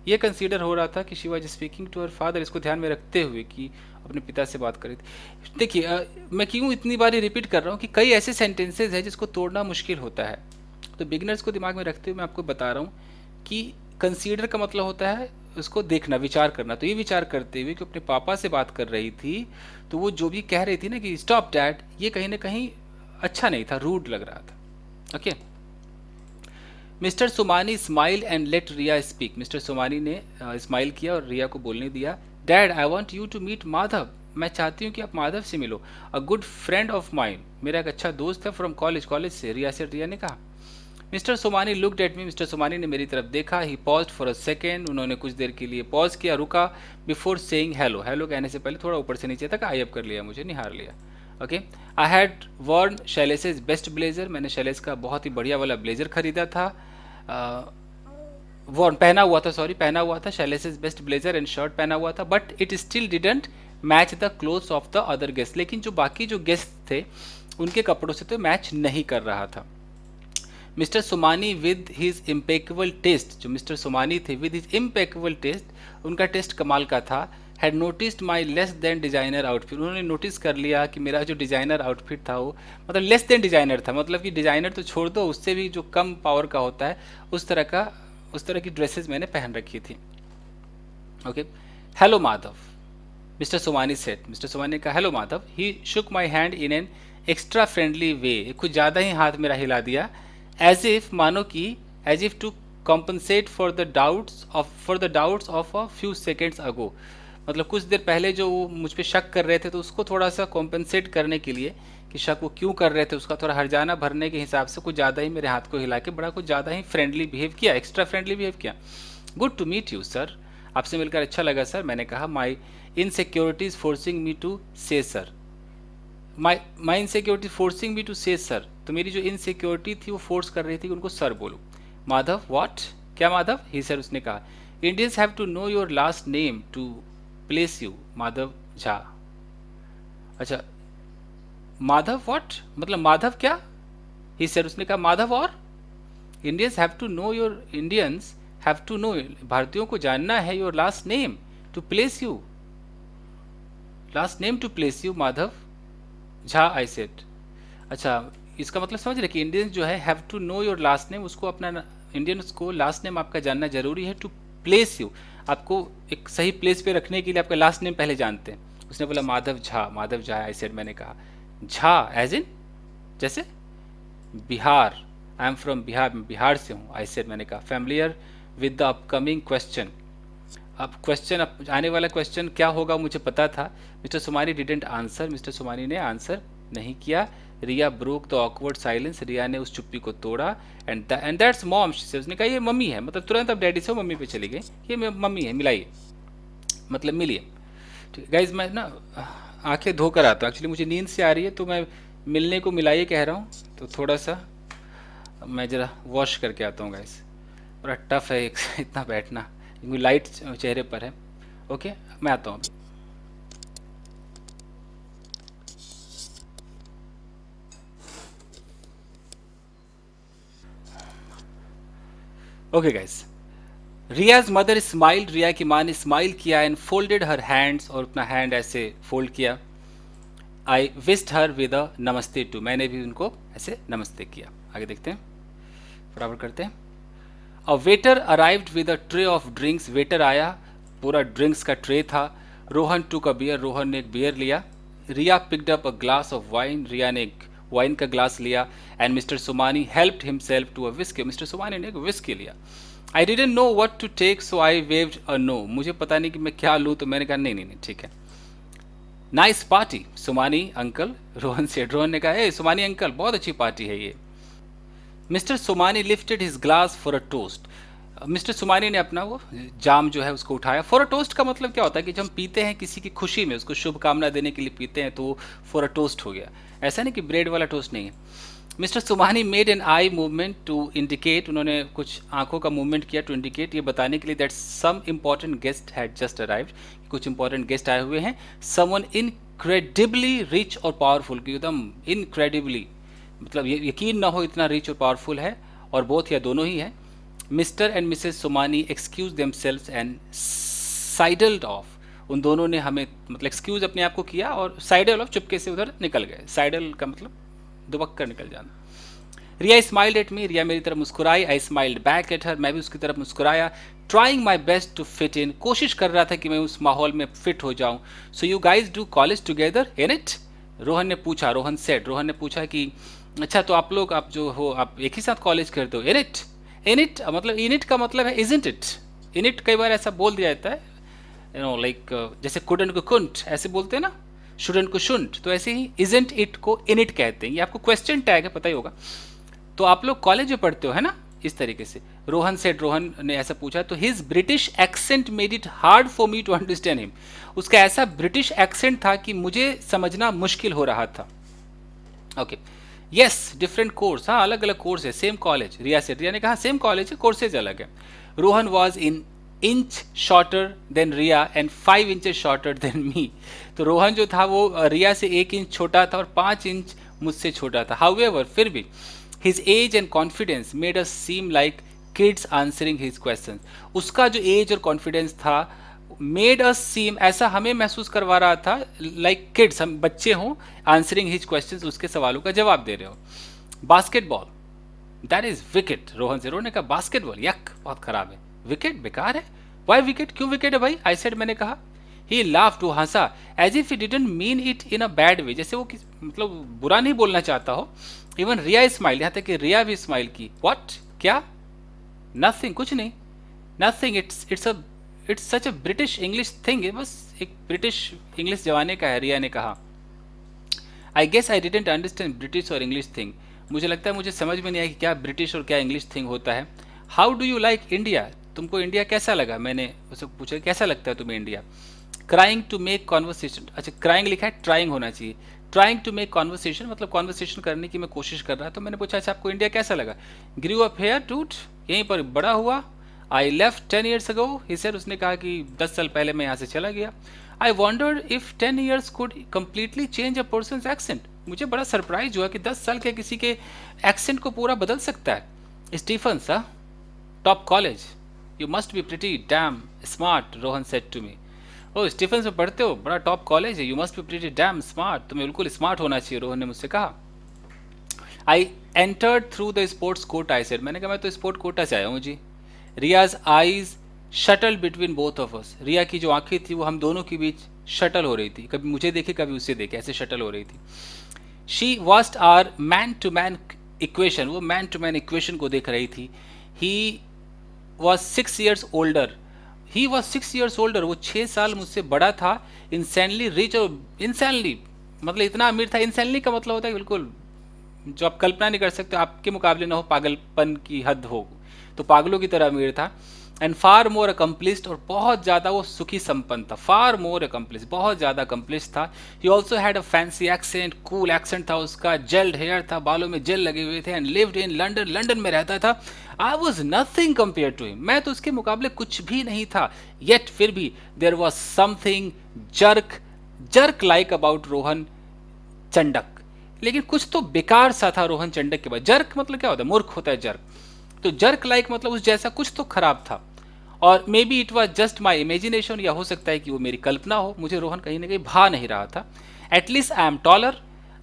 ये कंसीडर हो रहा था कि she was speaking to her father, इसको ध्यान में रखते हुए कि अपने पिता से बात करी थी। देखिए मैं क्यों इतनी बार रिपीट कर रहा हूँ कि कई ऐसे सेंटेंसेज हैं जिसको तोड़ना मुश्किल होता है, तो बिगिनर्स को दिमाग में रखते हुए मैं आपको बता रहा हूँ कि कंसीडर का मतलब होता है उसको देखना, विचार करना। तो ये विचार करते हुए कि अपने पापा से बात कर रही थी, तो वो जो भी कह रही थी ना कि स्टॉप डैड, ये कहीं ना कहीं अच्छा नहीं था, रूड लग रहा था। Okay, mister Somani smile and let Riya speak, mister Somani ने स्माइल किया और रिया को बोलने दिया। Dad I want you to meet Madhav, मैं चाहती हूँ कि आप माधव से मिलो। A good friend of mind, मेरा एक अच्छा दोस्त है, फ्रॉम कॉलेज से, रिया ने कहा। Mister Somani looked at me, mister Somani ने मेरी तरफ देखा। ही पॉज्ड फॉर अ सेकेंड, उन्होंने कुछ देर के लिए पॉज किया, रुका। बिफोर सेइंग हेलो, हेलो कहने से पहले थोड़ा ऊपर से नीचे तक आई अप कर लिया, मुझे निहार लिया। Okay, I had worn Shailesh's best blazer, मैंने शैलेस का बहुत ही बढ़िया वाला ब्लेजर खरीदा था, पहना हुआ था शैलेसेस बेस्ट ब्लेजर एंड शर्ट पहना हुआ था। But it still didn't match the clothes of the other guest, लेकिन जो बाकी जो गेस्ट थे उनके कपड़ों से तो मैच नहीं कर रहा था। Mister Somani with his impeccable taste, जो मिस्टर सोमानी थे विद हिज इम्पेकेबल टेस्ट, उनका टेस्ट कमाल का था। Had noticed my less than designer outfit, उन्होंने नोटिस कर लिया कि मेरा जो डिजाइनर आउटफिट था वो मतलब लेस देन डिजाइनर था, मतलब कि डिजाइनर तो छोड़ दो, उससे भी जो कम पावर का होता है उस तरह का उस तरह की ड्रेसेस मैंने पहन रखी थी। Okay, hello Madhav, mister Somani said, mister Somani ने कहा hello Madhav. He shook my hand in an extra friendly way, कुछ ज़्यादा ही हाथ मेरा हिला दिया, एज इफ मानो कि, as if to compensate for the doubts of a few seconds ago, मतलब कुछ देर पहले जो वो मुझ पर शक कर रहे थे तो उसको थोड़ा सा कॉम्पनसेट करने के लिए कि शक वो क्यों कर रहे थे उसका थोड़ा हर्जाना भरने के हिसाब से कुछ ज़्यादा ही मेरे हाथ को हिला के बड़ा कुछ ज़्यादा ही फ्रेंडली बिहेव किया, एक्स्ट्रा फ्रेंडली बिहेव किया। Good to meet you sir, आपसे मिलकर अच्छा लगा सर। मैंने कहा my insecurities forcing me to say sir, my insecurity forcing me to say sir, तो मेरी जो इनसिक्योरिटी थी वो फोर्स कर रही थी कि उनको सर बोलो। माधव व्हाट, क्या माधव? ही सर, उसने कहा Indians have to know your last name to place you, Madhav Jha. अच्छा, माधव व्हाट, मतलब माधव क्या? ही सर, उसने कहा माधव और Indians have to know your, Indians have to know, भारतीयों को जानना है your last name to place you, last name to place you Madhav Jha, I said. अच्छा, इसका मतलब समझ रहे कि इंडियंस जो है have to know your last name, उसको अपना इंडियंस को लास्ट नेम आपका जानना जरूरी है, टू प्लेस यू, आपको एक सही प्लेस पे रखने के लिए आपका लास्ट नेम पहले जानते हैं। उसने बोला माधव झा, माधव झा, आई सेड। मैंने कहा झा एज इन जैसे बिहार, आई एम फ्रॉम बिहार, मैं बिहार से हूँ, आई सेड। मैंने कहा familiar with the upcoming question, अब क्वेश्चन आने वाला क्वेश्चन क्या होगा मुझे पता था। Mister Somani didn't answer, mister Somani ने आंसर नहीं किया। रिया ब्रोक द ऑकवर्ड साइलेंस, रिया ने उस चुप्पी को तोड़ा। एंड दैट्स मॉम, उसने कहा ये मम्मी है, मतलब तुरंत अब डैडी से मम्मी पे चली गई, ये मम्मी है, मिलाइए, मतलब मिलिए। ठीक गाइज, मैं ना आंखें धोकर आता हूँ, एक्चुअली मुझे नींद से आ रही है तो मैं मिलने को मिलाइए कह रहा हूँ, तो थोड़ा सा मैं ज़रा वॉश करके आता हूँ गाइज, बड़ा टफ है इतना बैठना, क्योंकि लाइट चेहरे पर है। ओके, मैं आता हूँ अभी। ओके गाइस, रियाज मदर स्माइल्ड, रिया की माँ ने स्माइल किया एंड फोल्डेड हर हैंड्स, और अपना हैंड ऐसे फोल्ड किया। आई विस्ड हर विद अ नमस्ते टू, मैंने भी उनको ऐसे नमस्ते किया। आगे देखते हैं, फटाफट करते हैं। A waiter arrived with a tray of drinks, waiter आया, पूरा ड्रिंक्स का ट्रे था। Rohan took a beer, Rohan ने एक बियर लिया। Riya picked up a glass of wine, Riya ने एक वाइन का ग्लास लिया। And mister Somani helped himself to a whisky, mister Somani ने एक विस्की लिया। I didn't know what to take so I waved a no, मुझे पता नहीं कि मैं क्या लूँ, तो मैंने कहा नहीं नहीं नहीं ठीक है। Nice party Somani uncle, Rohan से, रोहन ने कहा ए सोमानी अंकल बहुत अच्छी पार्टी है ये। Mister Somani lifted his glass for a toast, mister Somani ने अपना वो जाम जो है उसको उठाया। फॉर अ टोस्ट का मतलब क्या होता है कि जब हम पीते हैं किसी की खुशी में, उसको शुभकामना देने के लिए पीते हैं, तो फॉर अ टोस्ट हो गया, ऐसा नहीं कि ब्रेड वाला टोस्ट नहीं है। Mister Somani made an eye movement to indicate, उन्होंने कुछ आंखों का मूवमेंट किया टू इंडिकेट, ये बताने के लिए that some important guest had just arrived, कुछ इंपॉर्टेंट गेस्ट आए हुए हैं। समवन इनक्रेडिबली रिच और पावरफुल, एकदम इनक्रेडिबली, मतलब ये यकीन ना हो इतना रिच और पावरफुल है, और बोथ या दोनों ही है। Mister and missus Somani excuse themselves and sidled off, उन दोनों ने हमें मतलब एक्सक्यूज अपने आप को किया और साइडल ऑफ, चुपके से उधर निकल गए। साइडल का मतलब दुबक कर निकल जाना। रिया स्माइल्ड एट मी, रिया मेरी तरफ मुस्कुराई। I smiled back at her, मैं भी उसकी तरफ मुस्कुराया। Trying my best to fit in, कोशिश कर रहा था कि मैं उस माहौल में फिट हो जाऊं। So you guys do college together in it, Rohan ने पूछा, रोहन सेड, रोहन ने पूछा कि अच्छा तो आप लोग, आप जो हो, आप एक ही साथ कॉलेज करते हो। इन इट, इन इट मतलब इन इट का मतलब है इजंट इट, इन इट कई बार ऐसा बोल दिया जाता है, यू नो लाइक जैसे कुडन को कुंट ऐसे बोलते हैं ना, शुडन को शुंट, तो ऐसे ही इजंट इट को इन इट कहते हैं। ये आपको क्वेश्चन टैग है, पता ही होगा। तो आप लोग कॉलेज में पढ़ते हो है ना, इस तरीके से रोहन सेड, रोहन ने ऐसा पूछा। तो his British accent made it hard for me to understand him, उसका ऐसा ब्रिटिश एक्सेंट था कि मुझे समझना मुश्किल हो रहा था। ओके, यस डिफरेंट कोर्स, हाँ अलग अलग कोर्स है, सेम कॉलेज। रिया से, रिया ने कहा सेम कॉलेज है, कोर्सेज अलग है। Rohan was in inch shorter than Riya and 5 inches shorter than me, तो रोहन जो था वो रिया से 1 इंच छोटा था और 5 इंच मुझसे छोटा था। हाउएवर, फिर भी his age and confidence made us seem like kids answering his question, उसका जो एज और कॉन्फिडेंस था मेड अस सीम, ऐसा हमें महसूस करवा रहा था लाइक किड्स, हम बच्चे हों, आंसरिंग हिज क्वेश्चन, उसके सवालों का जवाब दे रहे हो। Basketball, that is wicket, Rohan से। रोहन ने कहा बास्केटबॉल, यक बहुत खराब है। विकेट बेकार है? वाई विकेट, क्यों विकेट है भाई? आई सेड, मैंने कहा। ही लाफ्ड, वो हंसा, as if he didn't mean it in a bad way, जैसे वो मतलब बुरा नहीं बोलना चाहता हो। इवन रिया स्माइल, यहाँ तक कि रिया भी स्माइल की। व्हाट, क्या? नथिंग, कुछ नहीं। Nothing, it's such a British English thing, बस एक ब्रिटिश इंग्लिश जमाने का है, रिया ने कहा। I guess I didn't understand British और इंग्लिश थिंग, मुझे लगता है मुझे समझ में नहीं आया कि क्या ब्रिटिश और क्या इंग्लिश थिंग होता है। How do you like India, तुमको इंडिया कैसा लगा? मैंने उससे पूछा कैसा लगता है तुम्हें India. Crying to make conversation, अच्छा क्राइंग लिखा है, ट्राइंग होना चाहिए। ट्राइंग टू मेक कॉन्वर्सेशन मतलब कॉन्वर्सेशन करने की मैं कोशिश कर रहा, तो मैंने पूछा अच्छा आपको इंडिया कैसा लगा। ग्रू अप हेयर टूट, यहीं पर बड़ा हुआ। I left 10 years ago, he said, उसने कहा कि 10 साल पहले मैं यहाँ से चला गया। आई wandered if 10 years could completely change a person's accent, मुझे बड़ा सरप्राइज हुआ कि 10 साल के किसी के एक्सेंट को पूरा बदल सकता है। स्टीफन सा, top college, you must be pretty damn smart, Rohan said to me. Oh Stephen में पढ़ते हो, बड़ा टॉप कॉलेज है, you must be pretty damn smart, तुम्हें बिल्कुल स्मार्ट होना चाहिए, रोहन ने मुझसे कहा। I entered through the sports quota, I said, मैंने कहा मैं तो स्पोर्ट कोटा से आया हूँ जी। Riya's eyes shuttle between both of us, Riya की जो आंखें थी वो हम दोनों के बीच शटल हो रही थी, कभी मुझे देखे कभी उसे देखे, ऐसे शटल हो रही थी। She watched our man to man equation, वो मैन टू मैन इक्वेशन को देख रही थी। He was 6 years older, he was 6 years older, वो 6 साल मुझसे बड़ा था। इंसैनली रिच, और इंसैनली मतलब इतना अमीर था। इंसैनली का मतलब होता है बिल्कुल जो आप कल्पना नहीं कर सकते, आपके मुकाबले ना हो, पागलपन की हद हो, तो पागलों की तरह अमीर था। एंड फार मोर अकम्प्लिस्ड, और बहुत ज़्यादा वो सुखी संपन्न था। फार मोर अकम्प्लिस्ड, बहुत ज़्यादा अकम्प्लिस्ड था। He also had a fancy accent, cool accent था उसका, जेल्ड हेयर था, बालों में जेल लगे हुए थे। And lived in London, London में रहता था। I was nothing compare to him, मैं तो उसके मुकाबले कुछ भी नहीं था। येट फिर भी there was something jerk like about Rohan Chandak, लेकिन कुछ तो बेकार सा था रोहन चंडक के बाद। जर्क मतलब क्या होता है? मूर्ख होता है जर्क, तो जर्क लाइक मतलब उस जैसा कुछ तो खराब था। और may be it was just my imagination, या हो सकता है कि वो मेरी कल्पना हो, मुझे रोहन कहीं ना कहीं भा नहीं रहा था। At least I am taller,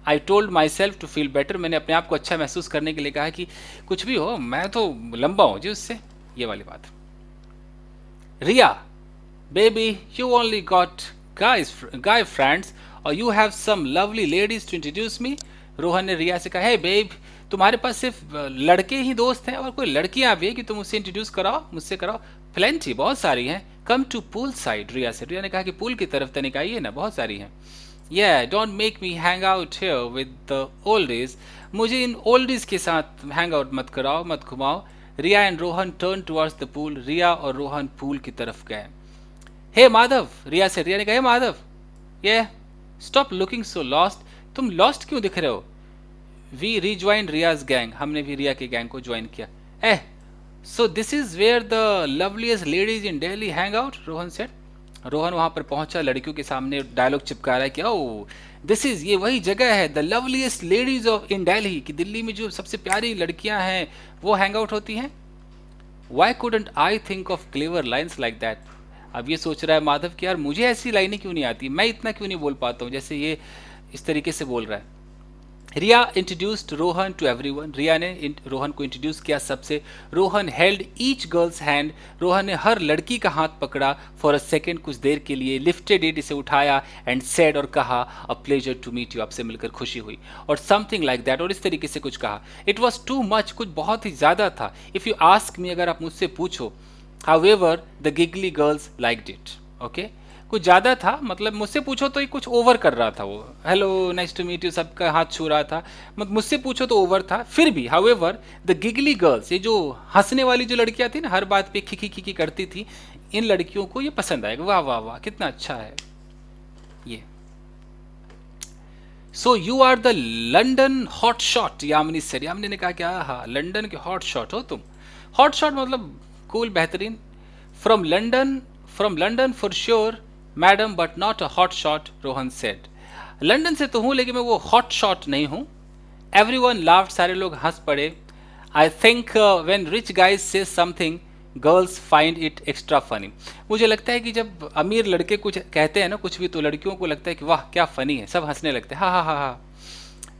I told माई सेल्फ टू फील बेटर, मैंने अपने आप को अच्छा महसूस करने के लिए कहा कि कुछ भी हो मैं तो लंबा हूं जी उससे, ये वाली बात। Riya, baby you only got guy friends or you have some lovely ladies to introduce me, Rohan ने रिया से कहा, है बेब तुम्हारे पास सिर्फ लड़के ही दोस्त हैं और कोई लड़कियां भी है कि तुम मुझसे इंट्रोड्यूस कराओ, मुझसे कराओ? प्लेंटी, बहुत सारी हैं। कम टू पूल साइड, रिया से। रिया ने कहा कि पूल की तरफ तनिक आइए ना, बहुत सारी हैं। Yeah, don't make me hang out here with the oldies, मुझे इन ओल्डीज के साथ हैंग आउट मत कराओ, मत घुमाओ। Riya and Rohan turn towards the pool, Riya और रोहन पूल की तरफ गए। हे माधव, रिया से। रिया ने कहा, हे माधव, ये स्टॉप लुकिंग सो लॉस्ट, तुम लॉस्ट क्यों दिख रहे हो? वी रिज्वाइन रियाज गैंग, हमने भी रिया के गैंग को ज्वाइन किया। Eh, so this is where the loveliest ladies in Delhi hang out, Rohan said. Rohan वहां पर पहुंचा, लड़कियों के सामने डायलॉग चिपका रहा है कि ओ दिस इज, ये वही जगह है, द लवलीस्ट लेडीज ऑफ इन दिल्ली, कि दिल्ली में जो सबसे प्यारी लड़कियां हैं वो हैंग आउट होती हैं। Why couldn't I think of clever lines like that, अब ये सोच रहा है माधव कि यार मुझे ऐसी लाइनें क्यों नहीं आती, मैं इतना क्यों नहीं बोल पाता हूँ जैसे ये इस तरीके से बोल रहा है। रिया इंट्रोड्यूस्ड रोहन टू एवरीवन, रिया ने रोहन को इंट्रोड्यूस किया सबसे। Rohan held each girls hand, Rohan ने हर लड़की का हाथ पकड़ा। फॉर अ सेकेंड, कुछ देर के लिए, लिफ्टेड इट, इसे उठाया, एंड सेड, और कहा, a pleasure to meet you, आपसे मिलकर खुशी हुई, और समथिंग लाइक दैट, और इस तरीके से कुछ कहा। इट वॉज टू मच, कुछ बहुत ही ज़्यादा था। इफ़ यू आस्क मी, अगर आप मुझसे पूछो, however the giggly girls liked it, okay, कुछ ज़्यादा था, मतलब मुझसे पूछो तो ये कुछ ओवर कर रहा था वो, hello nice to meet you सबका हाथ छू रहा था, मतलब मुझसे पूछो तो ओवर था। फिर भी हाउएवर द गिगली गर्ल्स, ये जो हंसने वाली जो लड़कियां थी ना, हर बात पे खिखी खिखी करती थी, इन लड़कियों को ये पसंद आएगा। वाह वाह वाह, कितना अच्छा है ये। So you are the London hot shot, Yamini sir. Yamini ने कहा क्या, हाँ लंदन के हॉट शॉट हो तुम। हॉट शॉट मतलब कूल, बेहतरीन। From London for sure madam, but not a hot shot, Rohan said. London से तो हूं लेकिन मैं वो हॉट शॉट नहीं हूं। एवरीवन लाफ्ड, सारे लोग हंस पड़े। I think when rich guys से something girls find it extra funny, मुझे लगता है कि जब अमीर लड़के कुछ कहते हैं ना कुछ भी, तो लड़कियों को लगता है कि वाह क्या फनी है, सब हंसने लगते हैं, हा हा हा हा।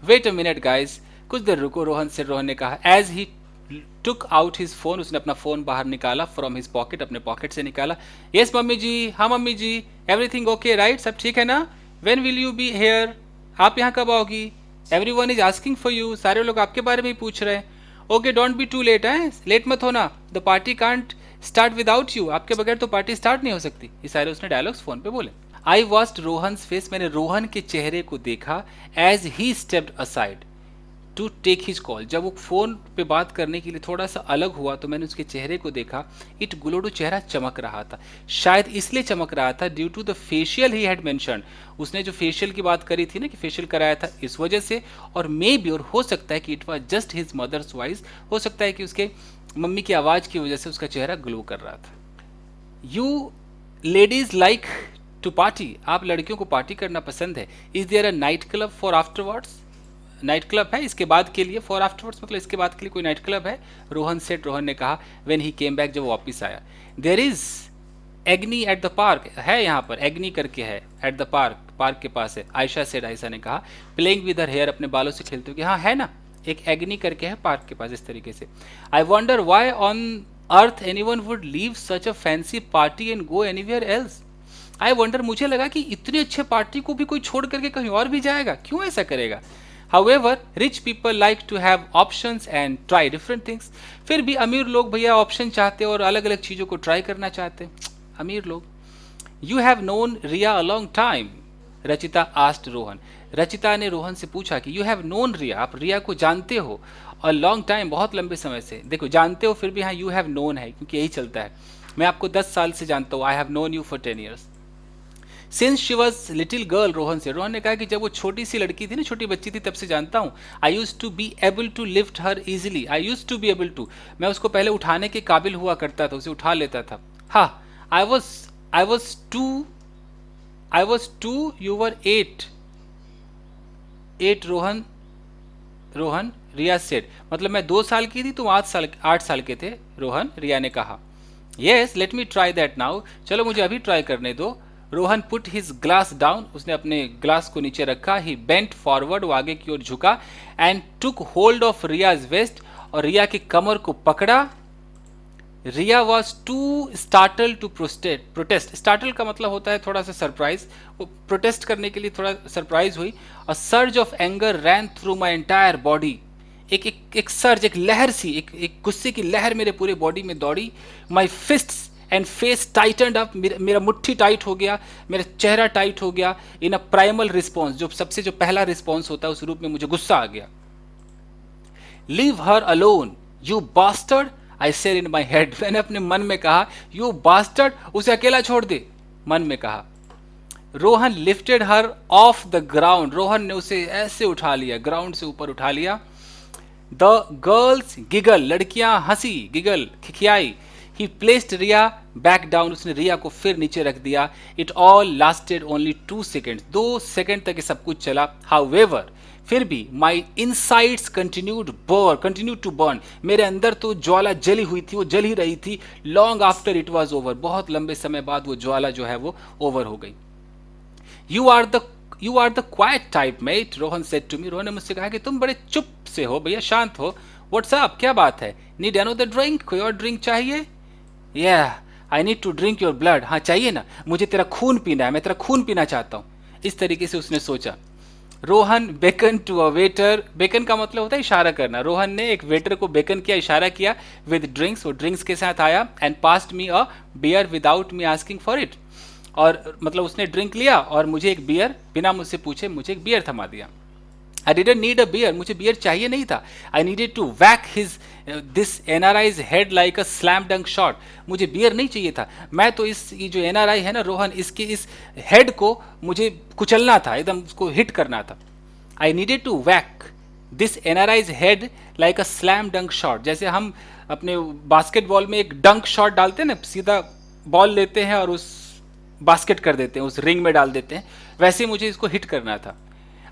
वेट अ मिनट गाइज, कुछ देर रुको, रोहन से। रोहन ने कहा, as he took out his phone, उसने अपना फोन बाहर निकाला, फ्रॉम हिज पॉकेट, अपने पॉकेट से निकाला. यस मम्मी जी, हाँ mummy ji, everything okay right, सब ठीक है ना. When will you be here, आप यहाँ कब आओगी. Everyone is asking for you, सारे लोग आपके बारे में ही पूछ रहे हैं. Okay don't be too late, है लेट मत होना. The party can't start without you, आपके बगैर तो पार्टी स्टार्ट नहीं हो सकती. ये सारे उसने डायलॉग्स फोन पे बोले. आई वॉच्ड रोहन्स फेस, मैंने रोहन के चेहरे को देखा. As he stepped aside to take his call, जब वो फोन पे बात करने के लिए थोड़ा सा अलग हुआ तो मैंने उसके चेहरे को देखा. इट ग्लोड, चेहरा चमक रहा था. शायद इसलिए चमक रहा था due to the facial he had mentioned, उसने जो फेशियल की बात करी थी ना कि फेशियल कराया था, इस वजह से. और मे बी, और हो सकता है कि it was just his mother's voice, हो सकता है कि उसके मम्मी की आवाज़ की वजह से उसका चेहरा ग्लो कर रहा था. You ladies like to party, आप लड़कियों को पार्टी करना पसंद है. Is there a night club for afterwards, night club है इसके बाद के लिए. फॉर आफ्टरवर्ड्स मतलब इसके बाद के लिए कोई नाइट क्लब है. रोहन सेट, रोहन ने कहा. व्हेन ही केम बैक, जब वापस आया. There is Agni at the park, है यहाँ पर एग्नी करके है, एट द पार्क, पार्क के पास है. आयशा सेड, आयशा ने कहा. प्लेइंग विद हर हेयर, अपने बालों से खेलते हुए. हाँ है ना, एक एग्नी करके है पार्क के पास, इस तरीके से. I wonder why on earth anyone would leave such a fancy party and go anywhere else. I wonder, मुझे लगा कि इतने अच्छे पार्टी को भी कोई छोड़ करके कहीं और भी जाएगा, क्यों ऐसा करेगा. However, rich people like to have options and try different things. फिर भी अमीर लोग भैया ऑप्शन चाहते और अलग अलग चीज़ों को ट्राई करना चाहते. अमीर लोग. You have known Riya a long time. Rachita asked Rohan, Rachita ने रोहन से पूछा कि you have known Riya, आप रिया को जानते हो. a long time, बहुत लंबे समय से. देखो जानते हो फिर भी हाँ you have known है, क्योंकि यही चलता है. मैं आपको 10 साल से जानता हूँ. I have known you for 10 years. Since she was little girl, Rohan से, रोहन ने कहा कि जब वो छोटी सी लड़की थी ना, छोटी बच्ची थी, तब से जानता हूँ. I use to be able to lift her easily, I use to be able to, मैं उसको पहले उठाने के काबिल हुआ करता था, उसे उठा लेता था. हाँ, I was two you were 8. Rohan, Riya said, मतलब मैं 2 साल की थी, तुम 8 साल के थे. रोहन, रिया ने कहा. Yes let me try that now, चलो मुझे अभी ट्राई करने दो. Rohan put his glass down, उसने अपने ग्लास को नीचे रखा. ही बेंट फॉरवर्ड, वो आगे की ओर झुका. And took hold of Riya's waist, और रिया की कमर को पकड़ा. Riya was too startle to protest. Startle का मतलब होता है थोड़ा सा सरप्राइज, वो प्रोटेस्ट करने के लिए थोड़ा सरप्राइज हुई. A surge of anger ran through my entire body, एक सर्ज, एक लहर सी, एक गुस्से की लहर मेरे पूरे बॉडी में दौड़ी. माई फिस्ट्स एंड फेस टाइटनड अप, मेरा मुट्ठी टाइट हो गया, मेरा चेहरा टाइट हो गया. इन अ प्राइमल रिस्पॉन्स, जो पहला रिस्पॉन्स होता है उस रूप में मुझे गुस्सा आ गया. Leave her alone you bastard, I said in my head, मैंने अपने मन में कहा. यू बास्टर्ड, उसे अकेला छोड़ दे, मन में कहा. Rohan lifted her of the ground, Rohan ने उसे ऐसे उठा लिया, ग्राउंड से ऊपर उठा लिया. द गर्ल्स गिगल, लड़कियां हंसी, गिगल खिखियाई. He placed Riya back down, उसने रिया को फिर नीचे रख दिया. It all lasted only 2 seconds, 2 second तक ये सब कुछ चला. हाउएवर, फिर भी my insides continue to burn, मेरे अंदर तो ज्वाला जली हुई थी, वो जल ही रही थी. Long after it was over, बहुत लंबे समय बाद वो ज्वाला जो है वो ओवर हो गई. You are the quiet type mate, Rohan said to me, Rohan ने मुझसे कहा कि तुम बड़े चुप से हो भैया, शांत हो. व्हाट्सअप, क्या बात है. नीड अनदर ड्रिंक, कोई और ड्रिंक चाहिए. I need to drink your blood, हाँ चाहिए ना, मुझे तेरा खून पीना है, मैं तेरा खून पीना चाहता हूँ. इस तरीके से उसने सोचा. Rohan beckon to a waiter, beckon का मतलब होता है इशारा करना. रोहन ने एक वेटर को बेकन किया, इशारा किया. विद ड्रिंक्स, वो ड्रिंक्स के साथ आया. And passed me a beer without me asking for it, और मतलब उसने ड्रिंक लिया और मुझे एक बियर, बिना मुझसे पूछे मुझे एक बियर थमा दिया. I didn't need a beer, मुझे बियर चाहिए नहीं था. I needed to whack this NRI's head like a slam dunk shot. मुझे बियर नहीं चाहिए था, मैं तो ये जो NRI है ना रोहन, इसके इस हेड को मुझे कुचलना था, एकदम उसको हिट करना था. I needed to whack this NRI's head like a slam dunk shot. जैसे हम अपने बास्केटबॉल में एक डंक शॉट डालते हैं ना, सीधा बॉल लेते हैं और उस बास्केट कर देते हैं, उस रिंग में डाल देते हैं, वैसे मुझे इसको हिट करना था.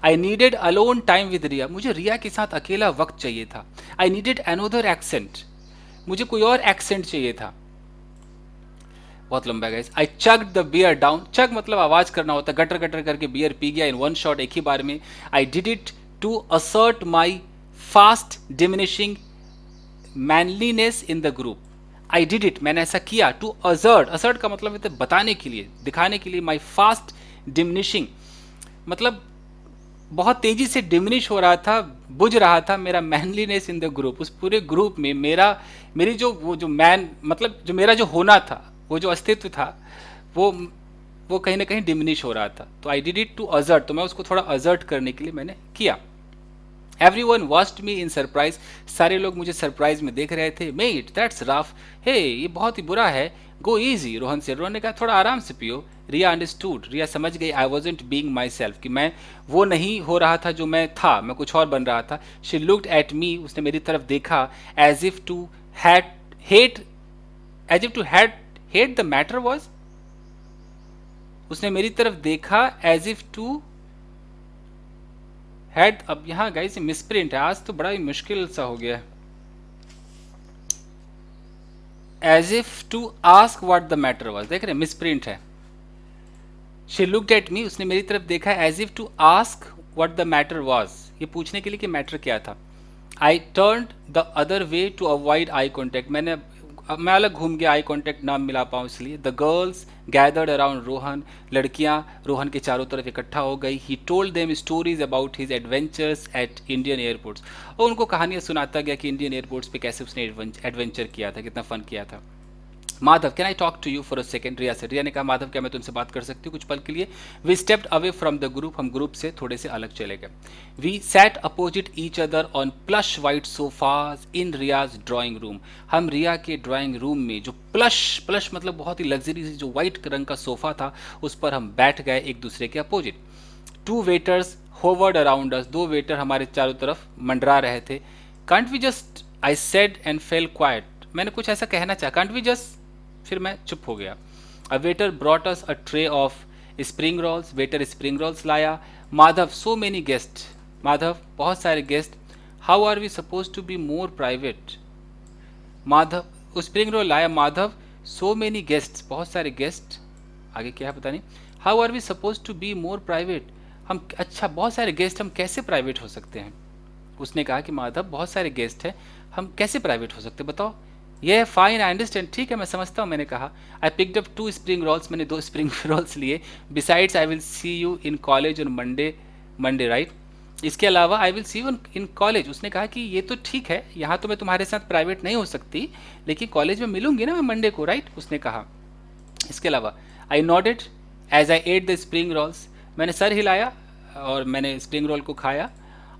I needed alone time with Riya, मुझे रिया के साथ अकेला वक्त चाहिए था. आई नीडेड अनोदर एक्सेंट, मुझे कोई और एक्सेंट चाहिए था. बहुत लंबा है guys. I chugged the beer down, chug मतलब आवाज करना होता है, गटर गटर करके बियर पी गया इन वन शॉट, एक ही बार में. I did it to assert my fast diminishing manliness in the group. I did it, मैंने ऐसा किया। टू असर्ट, असर्ट का मतलब है बताने के लिए, दिखाने के लिए। माई फास्ट डिमिनिशिंग, मतलब बहुत तेजी से डिमिनिश हो रहा था, बुझ रहा था मेरा मैनलीनेस इन द ग्रुप। उस पूरे ग्रुप में मेरा, मेरी जो वो जो मैन, मतलब जो मेरा जो होना था, वो जो अस्तित्व था, वो वो कहीं ना कहीं डिमिनिश हो रहा था। तो I did it to assert, तो मैं उसको थोड़ा अजर्ट करने के लिए मैंने किया। Everyone watched me in surprise, सारे लोग मुझे सरप्राइज में देख रहे थे। मेट दैट्स रफ, हे ये बहुत ही बुरा है। गो इजी, रोहन से, रोहन ने कहा थोड़ा आराम से पियो। रिया अंडरस्टूड, रिया समझ गई I wasn't being my self, कि मैं वो नहीं हो रहा था जो मैं था, मैं कुछ और बन रहा था। शी लुक्ड एट मी, उसने मेरी तरफ देखा। As if to had hate, as if to had hate the matter was, उसने मेरी तरफ देखा एज इफ टू हैड। अब यहाँ गाइस मिसप्रिंट है, आज तो बड़ा ही मुश्किल सा हो गया है। As if to ask what the matter was, देख रहे हैं मिसप्रिंट है। शी लुक्ड एट मी, उसने मेरी तरफ देखा as if to ask what the matter was, ये पूछने के लिए कि मैटर क्या था। I turn the other way to avoid eye contact, मैं अलग घूम गया, आई कांटेक्ट ना मिला पाऊँ इसलिए। The girls gathered around Rohan, लड़कियां रोहन के चारों तरफ इकट्ठा हो गई। He told them stories about his adventures at Indian airports, और उनको कहानियां सुनाता गया कि इंडियन एयरपोर्ट्स पे कैसे उसने एडवेंचर किया था, कितना फन किया था। Madhav, can I talk to you for a second, Riya से, रिया ने कहा माधव क्या मैं तुमसे बात कर सकती हूँ कुछ पल के लिए। We stepped away from the group, हम ग्रुप से थोड़े से अलग चले गए। We sat opposite each other on plush white sofas in Riya's drawing room, हम रिया के ड्राइंग रूम में जो प्लश, प्लश मतलब बहुत ही लग्जरी जो वाइट रंग का सोफा था, उस पर हम बैठ गए एक दूसरे के opposite. Two waiters hovered around us, दो वेटर हमारे चारों तरफ मंडरा रहे थे। Can't we just, I said and fell quiet, मैंने कुछ ऐसा कहना चाहा, कांट वी जस्ट, फिर मैं चुप हो गया। A waiter brought us a tray of spring rolls, waiter spring rolls लाया। Madhav, so many guest, Madhav बहुत सारे guest. How are we suppose to be more private, Madhav spring roll लाया। माधव, सो मेनी गेस्ट, बहुत सारे गेस्ट, आगे क्या है पता नहीं। How are we suppose to be more private, हम, अच्छा बहुत सारे गेस्ट, हम कैसे प्राइवेट हो सकते हैं। उसने कहा कि माधव बहुत सारे गेस्ट हैं, हम कैसे प्राइवेट हो सकते बताओ। ये फाइन, आई अंडरस्टैंड, ठीक है मैं समझता हूँ, मैंने कहा। I picked up 2 spring rolls, मैंने 2 स्प्रिंग रोल्स लिए। Besides I will see you in college on Monday, Monday right, इसके अलावा I will see you in college. उसने कहा कि ये तो ठीक है, यहाँ तो मैं तुम्हारे साथ प्राइवेट नहीं हो सकती, लेकिन कॉलेज में मिलूंगी ना मैं मंडे को, राइट, उसने कहा। इसके अलावा I nodded as I ate the spring rolls, मैंने सर हिलाया और मैंने स्प्रिंग रोल को खाया।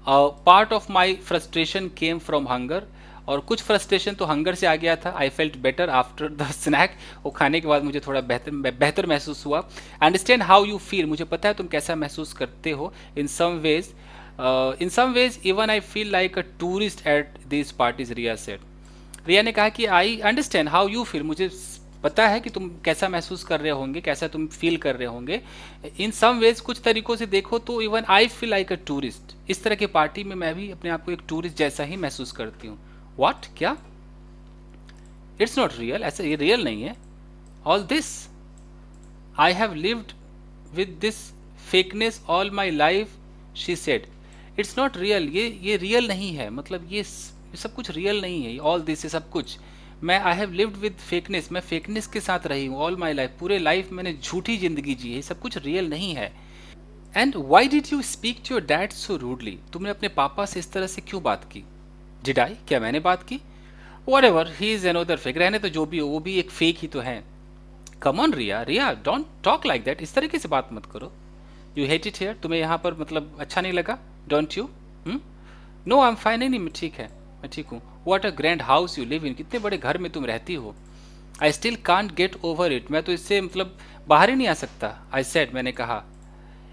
Part of my frustration came from hunger, और कुछ फ्रस्ट्रेशन तो हंगर से आ गया था। I felt better after the snack, वो खाने के बाद मुझे थोड़ा बेहतर महसूस हुआ। अंडरस्टैंड हाउ यू फील, मुझे पता है तुम कैसा महसूस करते हो। In some ways even I feel like a tourist at this parties, Riya said. Riya ने कहा कि I understand how you feel, मुझे पता है कि तुम कैसा महसूस कर रहे होंगे, कैसा तुम फील कर रहे होंगे। इन सम वेज, कुछ तरीकों से देखो तो even I feel like a tourist, इस तरह की पार्टी में मैं भी अपने आप को एक टूरिस्ट जैसा ही महसूस करती हूँ। व्हाट, क्या, इट्स नॉट रियल, ऐसा ये रियल नहीं है। All this I have lived with this fakeness all my life, she said. It's not real, ये रियल नहीं है, मतलब ये सब कुछ रियल नहीं है। ऑल दिस, ये सब कुछ, मैं I have lived with fakeness, मैं फेकनेस के साथ रही हूँ ऑल माई लाइफ, पूरे लाइफ मैंने झूठी जिंदगी जी है, ये सब कुछ रियल नहीं है। And why did you speak to your dad so rudely, तुमने अपने पापा से इस तरह से क्यों बात की। डिड आई, क्या मैंने बात की। What ever, he is another fake, रहने तो जो भी हो, वो भी एक फेक ही तो है। Come on Riya, Riya don't talk like that, इस तरीके से बात मत करो। यू हेट इट हेयर, तुम्हें यहाँ पर मतलब अच्छा नहीं लगा, don't you. No I am fine, नहीं ठीक है, मैं ठीक हूँ। What a grand house you live in, कितने बड़े घर में तुम रहती हो। I still can't get over it, मैं तो इससे मतलब बाहर ही नहीं आ सकता। आई सेड, मैंने कहा।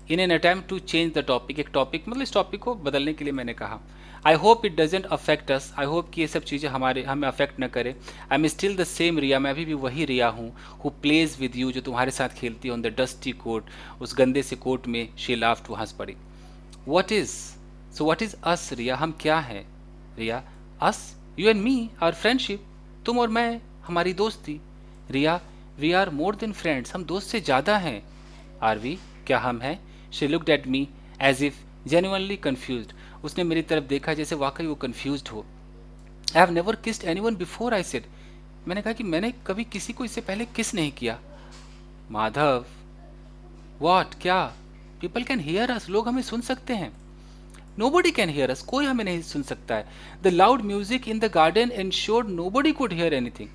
In an attempt to change the topic, एक टॉपिक मतलब इस टॉपिक को बदलने के लिए मैंने कहा। I hope it doesn't affect us, I hope कि ये सब चीज़ें हमें अफेक्ट न करे। I am still the same Riya, मैं अभी भी वही रिया हूँ, हु प्लेज विद यू, जो तुम्हारे साथ खेलती है ऑन द डस्टी कोट, उस गंदे से कोट में। शी लाफ्ड, वो हंस पड़ी। What is, so what is us Riya, हम क्या हैं Riya. Us, you and me, our friendship, तुम और मैं, हमारी दोस्ती। Riya, we are more than friends, हम दोस्त से ज़्यादा हैं। आर वी, क्या हम हैं। She looked at me as if genuinely confused, उसने मेरी तरफ देखा जैसे वाकई वो कन्फ्यूज्ड हो। I have never kissed anyone before, I said. मैंने कहा कि मैंने कभी किसी को इससे पहले किस नहीं किया। माधव, व्हाट, क्या? पीपल कैन हियर अस, लोग हमें सुन सकते हैं। नोबडी कैन हियर अस, कोई हमें नहीं सुन सकता है। The loud music in the garden ensured nobody could hear anything.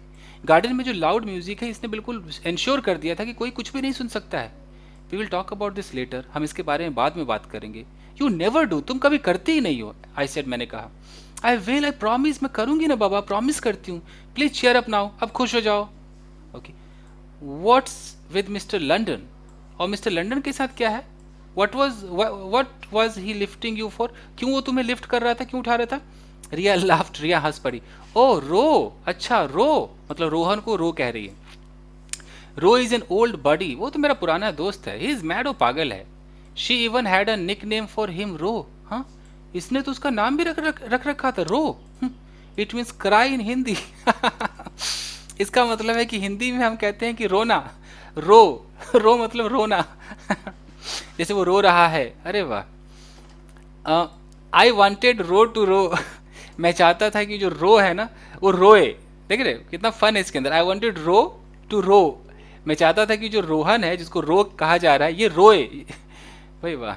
Garden में जो लाउड म्यूजिक है इसने बिल्कुल एंश्योर कर दिया था कि कोई कुछ भी नहीं सुन सकता है। We will talk about this later, हम इसके बारे में बाद में बात करेंगे। यू नेवर डू, तुम कभी करते ही नहीं हो, आई सेड, मैंने कहा। आई विल, आई प्रॉमिस, मैं करूंगी ना बाबा, प्रॉमिस करती हूँ। प्लीज चेयर अप नाउ, अब खुश हो जाओ। Okay, what's with mister London? और मिस्टर लंडन के साथ क्या है? what was he lifting you for? क्यों वो तुम्हें लिफ्ट कर रहा था, क्यों उठा रहा था? रिया लाफ्ट, रिया हंस पड़ी। ओ रो, अच्छा रो, मतलब रोहन को रो कह रही है। रो इज एन ओल्ड बडी, वो तो मेरा पुराना दोस्त है। ही इज मैड, वो पागल है। She even had a nickname for him, Ro. हाँ, इसने तो उसका नाम भी रख रखा था, Ro. It means cry in Hindi. इसका मतलब है कि हिंदी में हम कहते हैं कि रोना, रो। रो मतलब रोना। जैसे वो रो रहा है। अरे वाह। आई वॉन्टेड रो टू रो। मैं चाहता था कि जो रो है ना वो रोए। देख रहे हो कितना फन है इसके अंदर। आई वॉन्टेड रो टू रो। मैं चाहता था कि जो रोहन है, जिसको रो कहा जा रहा है, ये रोए। भाई वाह।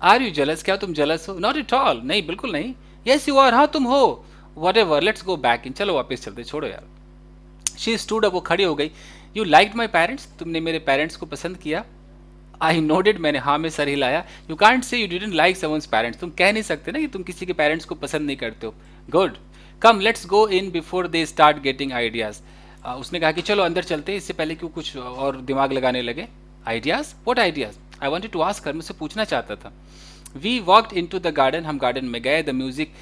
आर यू जेलस, क्या तुम जेलस हो? नॉट एट ऑल, नहीं बिल्कुल नहीं। यस यू आर, हाँ तुम हो। What ever, let's go back in, चलो वापस चलते, छोड़ो यार। शी स्टूड अप, वो खड़ी हो गई। यू लाइक्ड माई पेरेंट्स, तुमने मेरे पेरेंट्स को पसंद किया? आई नोडेड, मैंने हाँ में सर हिलाया। You can't say you didn't like someone's parents, तुम कह नहीं सकते ना कि तुम किसी के पेरेंट्स को पसंद नहीं करते हो। Good, come let's go in before they start getting ideas. उसने कहा कि चलो अंदर चलते हैं, इससे पहले क्यों कुछ और दिमाग लगाने लगे। Ideas, what ideas? I wanted to ask her, मुझसे पूछना चाहता था। We walked into the garden, हम गार्डन में गए। The music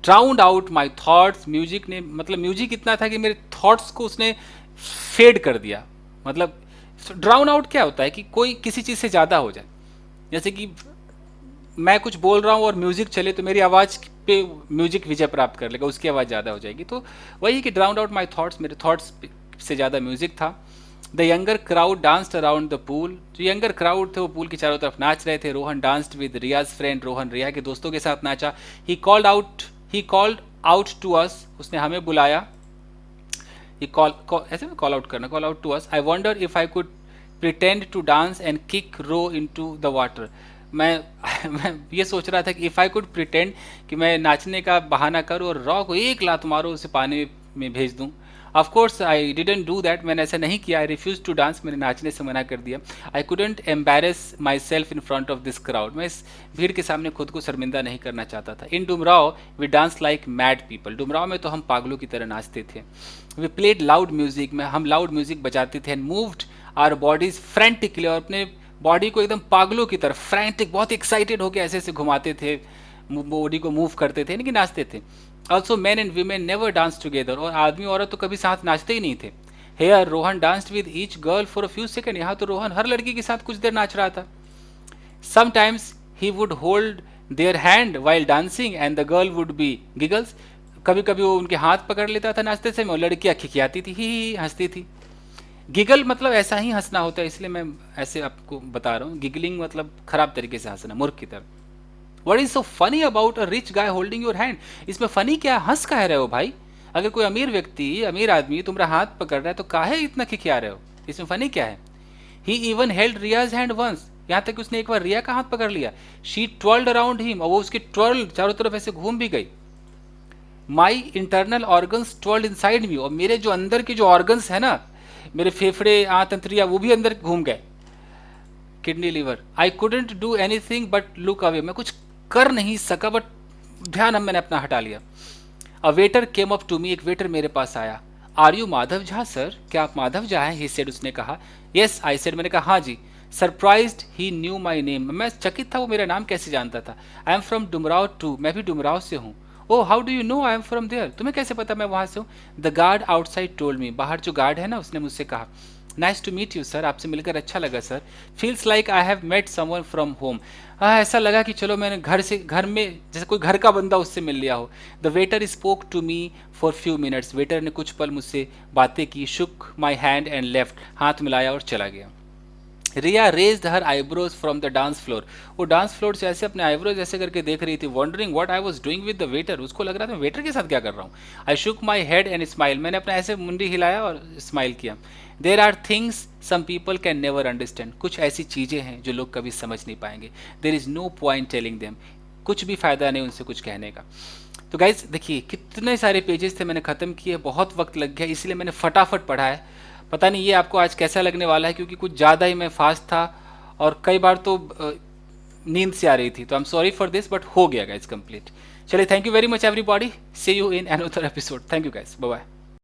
drowned out my thoughts, music ने, मतलब म्यूजिक इतना था कि मेरे थॉट्स को उसने फेड कर दिया। मतलब ड्राउन आउट क्या होता है कि कोई किसी चीज़ से ज़्यादा हो जाए। जैसे कि मैं कुछ बोल रहा हूँ और म्यूजिक चले तो मेरी आवाज़ पे म्यूजिक विजय प्राप्त कर लेगा, उसकी आवाज़ ज़्यादा हो जाएगी। तो वही कि ड्राउंड आउट माई थॉट्स, मेरे थॉट्स से ज़्यादा म्यूजिक था। The younger crowd danced around the pool, जो यंगर क्राउड थे वो पूल की चारों तरफ नाच रहे थे। Rohan danced with Riya's friend, Rohan Riya के दोस्तों के साथ नाचा। He called out to us, उसने हमें बुलाया। ऐसे में कॉल आउट करना, call out to us. I wonder if I could pretend to dance and kick row into the water. मैं ये सोच रहा था कि इफ आई कुड प्रिटेंड, कि मैं नाचने का बहाना करूँ और रॉ को एक लात मारो, उसे पानी में भेज दूँ। Of course I didn't do that, मैंने ऐसा नहीं किया। आई रिफ्यूज टू डांस, मैंने नाचने से मना कर दिया। I couldn't embarrass my self in front of this crowd, मैं इस भीड़ के सामने खुद को शर्मिंदा नहीं करना चाहता था। In Dumraon we dance like mad people, Dumraon में तो हम पागलों की तरह नाचते थे। वी प्लेड लाउड म्यूजिक, में हम लाउड म्यूजिक बजाते थे। And moved our bodies frantically, और अपने बॉडी को एकदम पागलों की तरह फ्रैंटिक, बहुत एक्साइटेड होकर ऐसे ऐसे घुमाते थे, बॉडी को मूव करते थे, यानी कि नाचते थे। Also man and women never dance together, और आदमी औरत तो कभी साथ नाचते ही नहीं थे। Here Rohan danced with each girl for a few second, यहाँ तो रोहन हर लड़की के साथ कुछ देर नाच रहा था। Sometimes he would hold their hand while dancing and the girl would be giggles, कभी कभी वो उनके हाथ पकड़ लेता था नाचते समय और लड़कियां खिखियाती थी, ही हंसती थी। गिगल मतलब ऐसा ही हंसना होता है, इसलिए मैं ऐसे आपको बता रहा हूँ। गिगलिंग मतलब खराब तरीके से हंसना, मूर्ख की तरह। What is so funny about a rich guy holding your hand? इसमें फनी क्या, हंस कह रहे हो भाई? अगर कोई अमीर व्यक्ति, अमीर आदमी तुम्हारा हाथ पकड़ रहा है तो काहे इतना खिखिया रहे हो? इसमें फनी क्या है? He even held Ria's hand once, यहाँ तक कि उसने एक बार रिया का हाथ पकड़ लिया। She twirled around him, और वो उसकी ट्वर्ल चारों तरफ ऐसे घूम भी गई। My internal organs twirled inside me, और मेरे जो अंदर के जो ऑर्गन्स है ना, मेरे फेफड़े, आंतंत्रिया, वो भी अंदर घूम गए। Kidney, liver. I couldn't do anything but look away, मैं कुछ कर नहीं सका बट ध्यान मैंने अपना हटा लिया। A waiter came up to me, एक वेटर मेरे पास आया। Are you Madhav Jha sir, क्या आप माधव झा हैं? ही सेड, उसने कहा। यस आई सेड, मैंने कहा हाँ जी। Surprised he knew my name, मैं चकित था वो मेरा नाम कैसे जानता था। I am from Dumraon too, मैं भी डुमराव से हूँ। Oh how do you no I am from there, तुम्हें कैसे पता मैं वहाँ से हूँ? The guard outside told me, बाहर जो गार्ड है ना उसने मुझसे कहा। Nice to meet you sir, आपसे मिलकर अच्छा लगा sir. Feels like I have met someone from home, ऐसा लगा कि चलो मैंने घर में जैसे कोई घर का बंदा उससे मिल लिया हो। The waiter spoke to me for few minutes, waiter ने कुछ पल मुझसे बातें की। Shook my hand and left, हाथ मिलाया और चला गया। Riya raised her eyebrows from the dance floor. वो डांस फ्लोर से ऐसे अपने आईब्रोज ऐसे करके देख रही थी, wondering what I was doing with the waiter. उसको लग रहा था वेटर के साथ क्या कर रहा हूँ। I shook my head and smile. मैंने अपना ऐसे मुंडी हिलाया और स्माइल किया। There are things some people can never understand. कुछ ऐसी चीज़ें हैं जो लोग कभी समझ नहीं पाएंगे। There is no point telling them. कुछ भी फ़ायदा नहीं उनसे कुछ कहने का। तो गाइज देखिए कितने सारे पेजेस थे, मैंने ख़त्म किए, बहुत वक्त लग गया, इसलिए मैंने फटाफट पढ़ा है। पता नहीं ये आपको आज कैसा लगने वाला है, क्योंकि कुछ ज़्यादा ही मैं फास्ट था और कई बार तो नींद से आ रही थी। तो I am sorry for this, but हो गया गाइज कंप्लीट। चलिए, thank you very much everybody, see you in another episode. Thank you guys, bye bye.